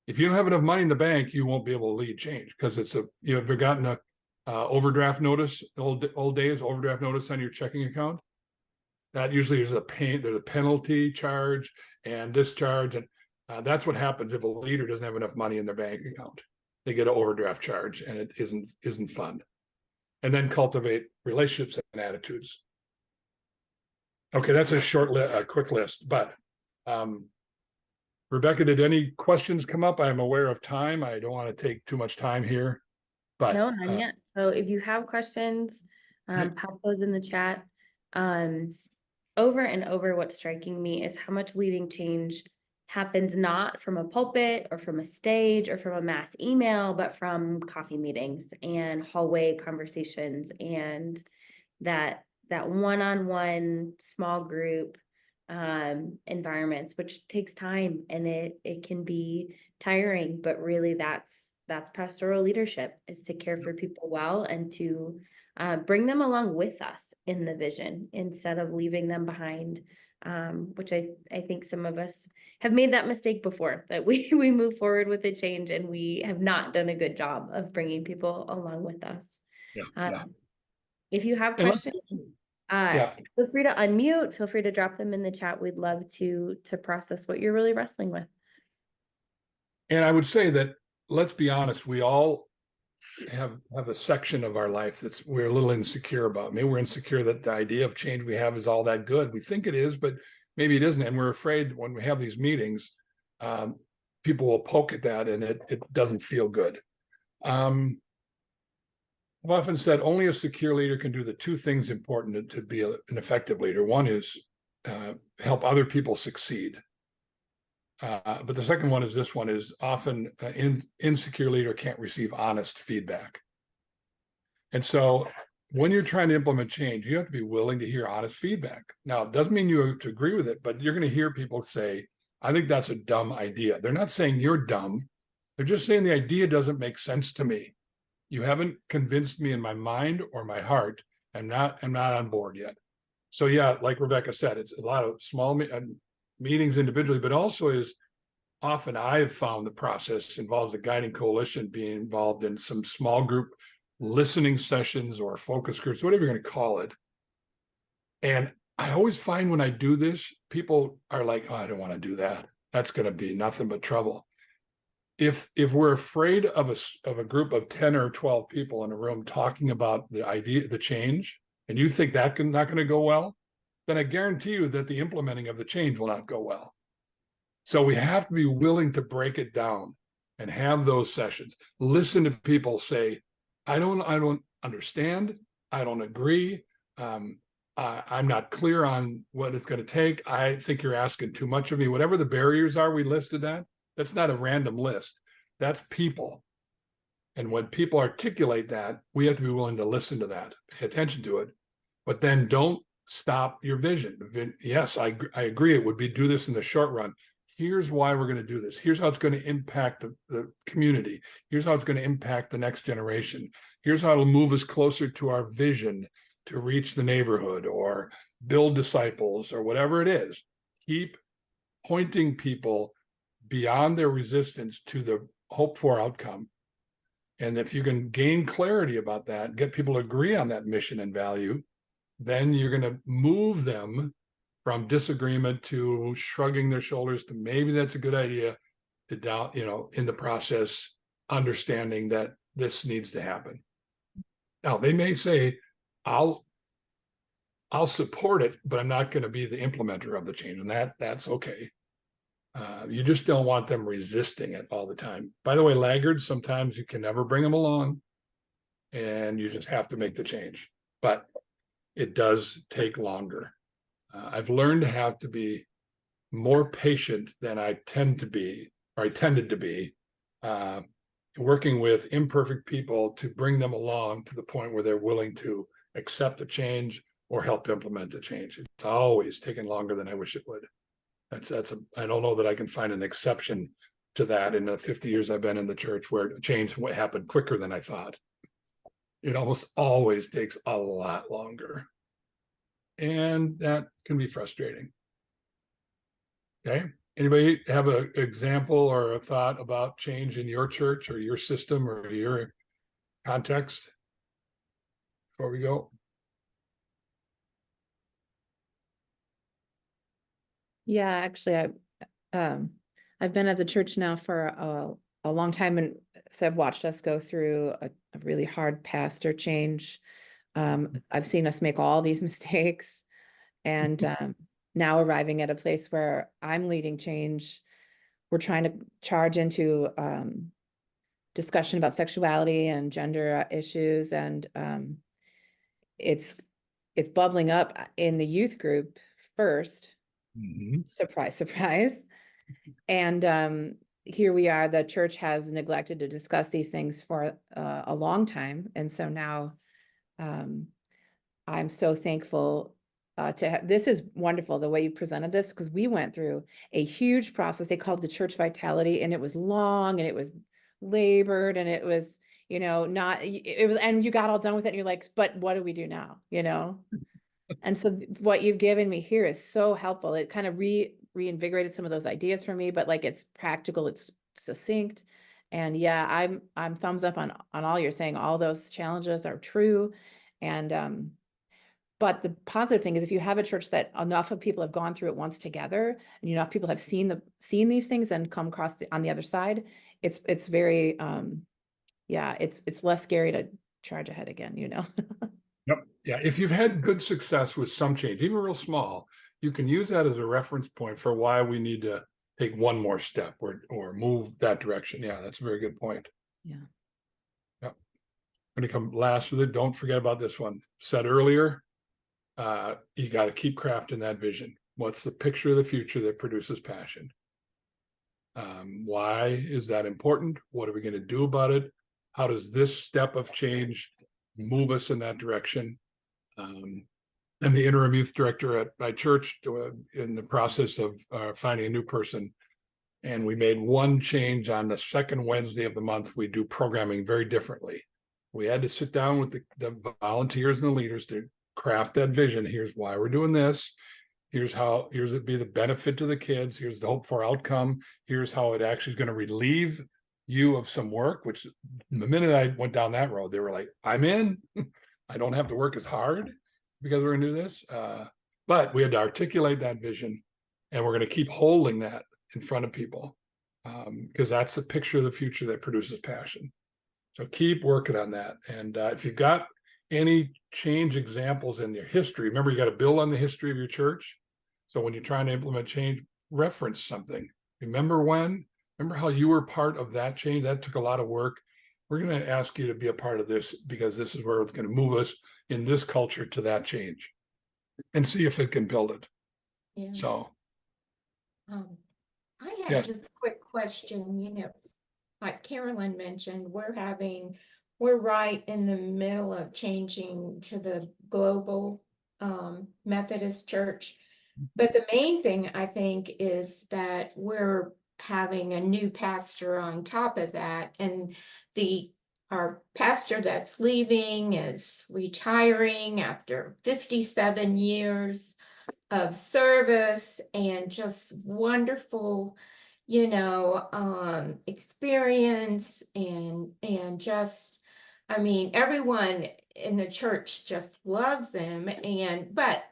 Speaker 3: If you don't have enough money in the bank, you won't be able to lead change because you've gotten a overdraft notice, old days overdraft notice on your checking account. That usually is there's a penalty charge and discharge, and that's what happens if a leader doesn't have enough money in their bank account. They get an overdraft charge, and it isn't fun. And then cultivate relationships and attitudes. Okay, that's a quick list, but Rebecca, did any questions come up? I'm aware of time. I don't want to take too much time here, but
Speaker 1: No, none yet. So if you have questions,
Speaker 3: Yep.
Speaker 1: pop those in the chat. Over and over, what's striking me is how much leading change happens not from a pulpit or from a stage or from a mass email, but from coffee meetings and hallway conversations and that one-on-one small group environments, which takes time and it can be tiring, but really that's pastoral leadership, is to care for people well and to bring them along with us in the vision instead of leaving them behind, which I think some of us have made that mistake before, that we move forward with a change and we have not done a good job of bringing people along with us.
Speaker 3: yeah.
Speaker 1: If you have
Speaker 3: And
Speaker 1: questions, feel free to unmute, feel free to drop them in the chat. We'd love to process what you're really wrestling with.
Speaker 3: And I would say that, let's be honest, we all have a section of our life we're a little insecure about. Maybe we're insecure that the idea of change we have is all that good. We think it is, but maybe it isn't. And we're afraid when we have these meetings, people will poke at that and it doesn't feel good. I've often said only a secure leader can do the two things important to be an effective leader. One is help other people succeed. But the second one is this one is often insecure leader can't receive honest feedback. And so when you're trying to implement change, you have to be willing to hear honest feedback. Now, it doesn't mean you have to agree with it, but you're going to hear people say, I think that's a dumb idea. They're not saying you're dumb. They're just saying the idea doesn't make sense to me. You haven't convinced me in my mind or my heart. I'm not on board yet. So yeah, like Rebecca said, it's a lot of small meetings individually, but also is often I've found the process involves a guiding coalition being involved in some small group listening sessions or focus groups, whatever you're going to call it. And I always find when I do this, people are like, oh, I don't want to do that. That's going to be nothing but trouble. If we're afraid of a group of 10 or 12 people in a room talking about the idea, the change, and you think that not going to go well, then I guarantee you that the implementing of the change will not go well. So we have to be willing to break it down and have those sessions. Listen to people say, I don't understand. I don't agree. I'm not clear on what it's going to take. I think you're asking too much of me. Whatever the barriers are, we listed that's not a random list. That's people. And when people articulate that, we have to be willing to listen to that, pay attention to it, but then don't stop your vision. Yes, I agree. It would be do this in the short run. Here's why we're going to do this. Here's how it's going to impact the community. Here's how it's going to impact the next generation. Here's how it'll move us closer to our vision to reach the neighborhood or build disciples or whatever it is. Keep pointing people beyond their resistance to the hoped for outcome. And if you can gain clarity about that, get people to agree on that mission and value, then you're going to move them from disagreement to shrugging their shoulders to maybe that's a good idea, to doubt, in the process, understanding that this needs to happen. Now, they may say, I'll support it, but I'm not going to be the implementer of the change. And that's okay. You just don't want them resisting it all the time. By the way, laggards, sometimes you can never bring them along and you just have to make the change, but it does take longer. I've learned to have to be more patient than I tended to be, working with imperfect people to bring them along to the point where they're willing to accept the change or help implement the change. It's always taken longer than I wish it would. I don't know that I can find an exception to that in the 50 years I've been in the church where change happened quicker than I thought. It almost always takes a lot longer. And that can be frustrating. Okay. Anybody have an example or a thought about change in your church or your system or your context before we go?
Speaker 7: Yeah, actually, I've been at the church now for a long time, and so I've watched us go through a really hard pastor change. I've seen us make all these mistakes, and now arriving at a place where I'm leading change. We're trying to charge into discussion about sexuality and gender issues, and it's bubbling up in the youth group first.
Speaker 3: Mm-hmm.
Speaker 7: Surprise, surprise. And here we are, the church has neglected to discuss these things for a long time. And so now I'm so thankful to have, this is wonderful, the way you presented this, because we went through a huge process. They called the church vitality, and it was long and it was labored and it was, and you got all done with it and you're like, but what do we do now? And so what you've given me here is so helpful. It kind of reinvigorated some of those ideas for me, but like it's practical, it's succinct. And yeah, I'm thumbs up on all you're saying. All those challenges are true. And but the positive thing is if you have a church that enough of people have gone through it once together and enough people have seen these things and come across on the other side, it's very it's less scary to charge ahead again,
Speaker 3: Yep. Yeah. If you've had good success with some change, even real small, you can use that as a reference point for why we need to take one more step or move that direction. Yeah, that's a very good point.
Speaker 7: Yeah.
Speaker 3: Yep. When you come last with it, don't forget about this one. Said earlier, you got to keep crafting that vision. What's the picture of the future that produces passion? Why is that important? What are we going to do about it? How does this step of change move us in that direction? I'm the interim youth director at my church, in the process of finding a new person. And we made one change on the second Wednesday of the month. We do programming very differently. We had to sit down with the volunteers and the leaders to craft that vision. Here's why we're doing this. Here's it'd be the benefit to the kids. Here's the hope for outcome. Here's how it actually is going to relieve you of some work, which the minute I went down that road, they were like, I'm in. I don't have to work as hard because we're going to do this. But we had to articulate that vision, and we're going to keep holding that in front of people, because that's the picture of the future that produces passion. So keep working on that. And if you've got any change examples in your history, remember, you got to build on the history of your church. So when you're trying to implement change, reference something. Remember how you were part of that change? That took a lot of work. We're going to ask you to be a part of this, because this is where it's going to move us in this culture to that change, and see if it can build it.
Speaker 8: Yeah.
Speaker 3: So,
Speaker 8: I have
Speaker 3: yes.
Speaker 8: just a quick question, like Carolyn mentioned, we're right in the middle of changing to the global Methodist Church. But the main thing I think is that we're having a new pastor on top of that, and our pastor that's leaving is retiring after 57 years of service, and just wonderful, experience, and just, I mean, everyone in the church just loves him. But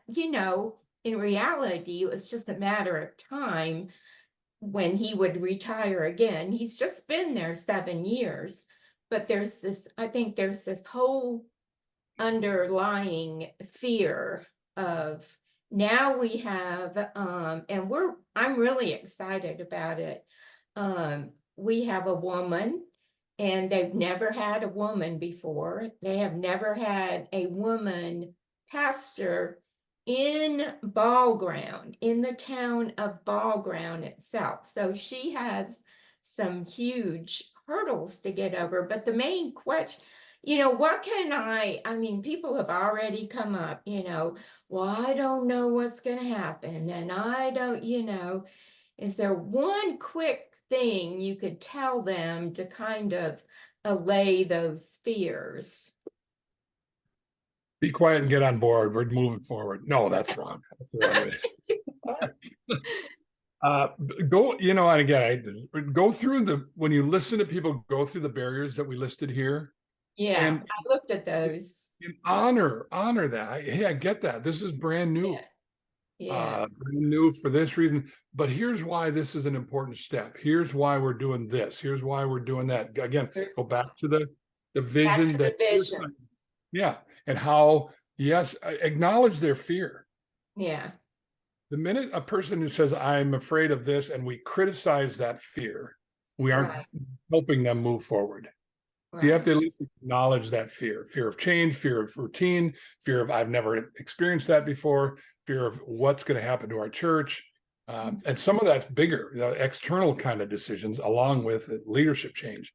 Speaker 8: in reality, it was just a matter of time when he would retire again. He's just been there 7 years, but I think there's this whole underlying fear of, now we have, and I'm really excited about it. We have a woman, and they've never had a woman before. They have never had a woman pastor in Ball Ground, in the town of Ball Ground itself. So she has some huge hurdles to get over. But the main question, what can I mean, people have already come up, well, I don't know what's going to happen. And I don't, is there one quick thing you could tell them to kind of allay those fears?
Speaker 3: Be quiet and get on board. We're moving forward. No, that's wrong. That's the wrong way. Go, and again, go through when you listen to people go through the barriers that we listed here.
Speaker 8: Yeah,
Speaker 3: and
Speaker 8: I looked at those.
Speaker 3: And honor that. Hey, I get that. This is brand new.
Speaker 8: Yeah.
Speaker 3: Brand new for this reason. But here's why this is an important step. Here's why we're doing this. Here's why we're doing that. Again, go back to the vision.
Speaker 8: Back to the vision.
Speaker 3: Yeah. And how, yes, acknowledge their fear.
Speaker 8: Yeah.
Speaker 3: The minute a person who says, I'm afraid of this, and we criticize that fear, we aren't helping them move forward. So you have to at least acknowledge that fear of change, fear of routine, fear of, I've never experienced that before, fear of what's going to happen to our church. And some of that's bigger, external kind of decisions, along with leadership change.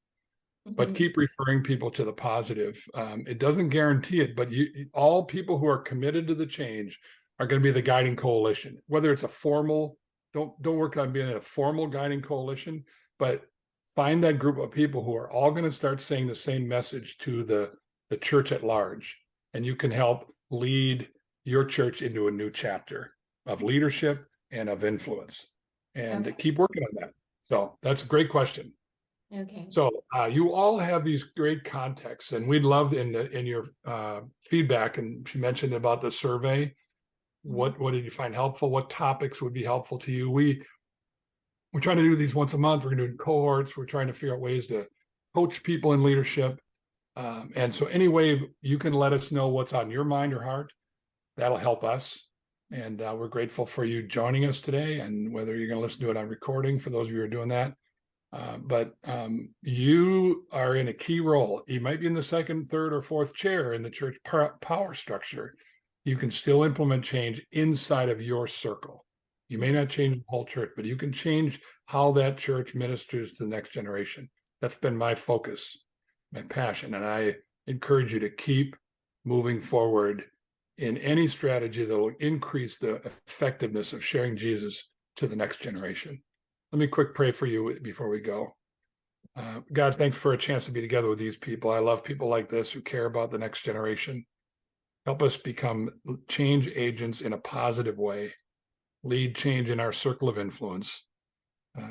Speaker 3: But keep referring people to the positive. It doesn't guarantee it, but all people who are committed to the change are going to be the guiding coalition. Whether it's a formal, don't work on being a formal guiding coalition, but find that group of people who are all going to start saying the same message to the church at large, and you can help lead your church into a new chapter of leadership and of influence. And keep working on that. So that's a great question.
Speaker 8: Okay.
Speaker 3: So you all have these great contexts, and we'd love in your feedback. And she mentioned about the survey. What did you find helpful? What topics would be helpful to you? We're trying to do these once a month. We're going to do cohorts. We're trying to figure out ways to coach people in leadership. And so any way you can let us know what's on your mind or heart, that'll help us. And we're grateful for you joining us today, and whether you're going to listen to it on recording, for those of you who are doing that. But you are in a key role. You might be in the second, third, or fourth chair in the church power structure. You can still implement change inside of your circle. You may not change the whole church, but you can change how that church ministers to the next generation. That's been my focus, my passion. And I encourage you to keep moving forward in any strategy that will increase the effectiveness of sharing Jesus to the next generation. Let me quick pray for you before we go. God, thanks for a chance to be together with these people. I love people like this who care about the next generation. Help us become change agents in a positive way, lead change in our circle of influence,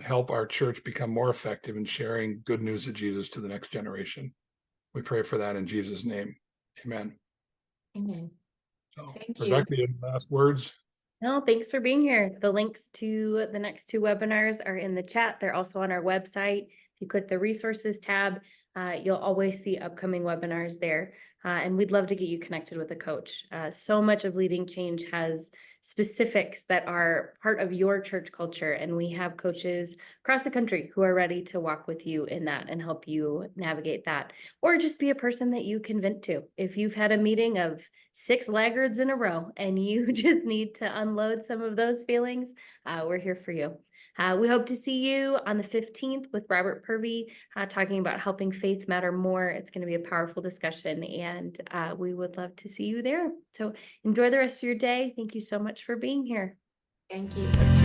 Speaker 3: help our church become more effective in sharing good news of Jesus to the next generation. We pray for that in Jesus' name. Amen.
Speaker 8: Amen.
Speaker 3: So,
Speaker 8: Thank you.
Speaker 3: Rebecca, you have last words?
Speaker 1: No, thanks for being here. The links to the next two webinars are in the chat. They're also on our website. If you click the resources tab, you'll always see upcoming webinars there. And we'd love to get you connected with a coach. So much of Leading Change has specifics that are part of your church culture. And we have coaches across the country who are ready to walk with you in that and help you navigate that. Or just be a person that you can vent to. If you've had a meeting of 6 laggards in a row and you just need to unload some of those feelings, we're here for you. We hope to see you on the 15th with Robert Purvey talking about helping faith matter more. It's going to be a powerful discussion, and we would love to see you there. So enjoy the rest of your day. Thank you so much for being here.
Speaker 8: Thank you.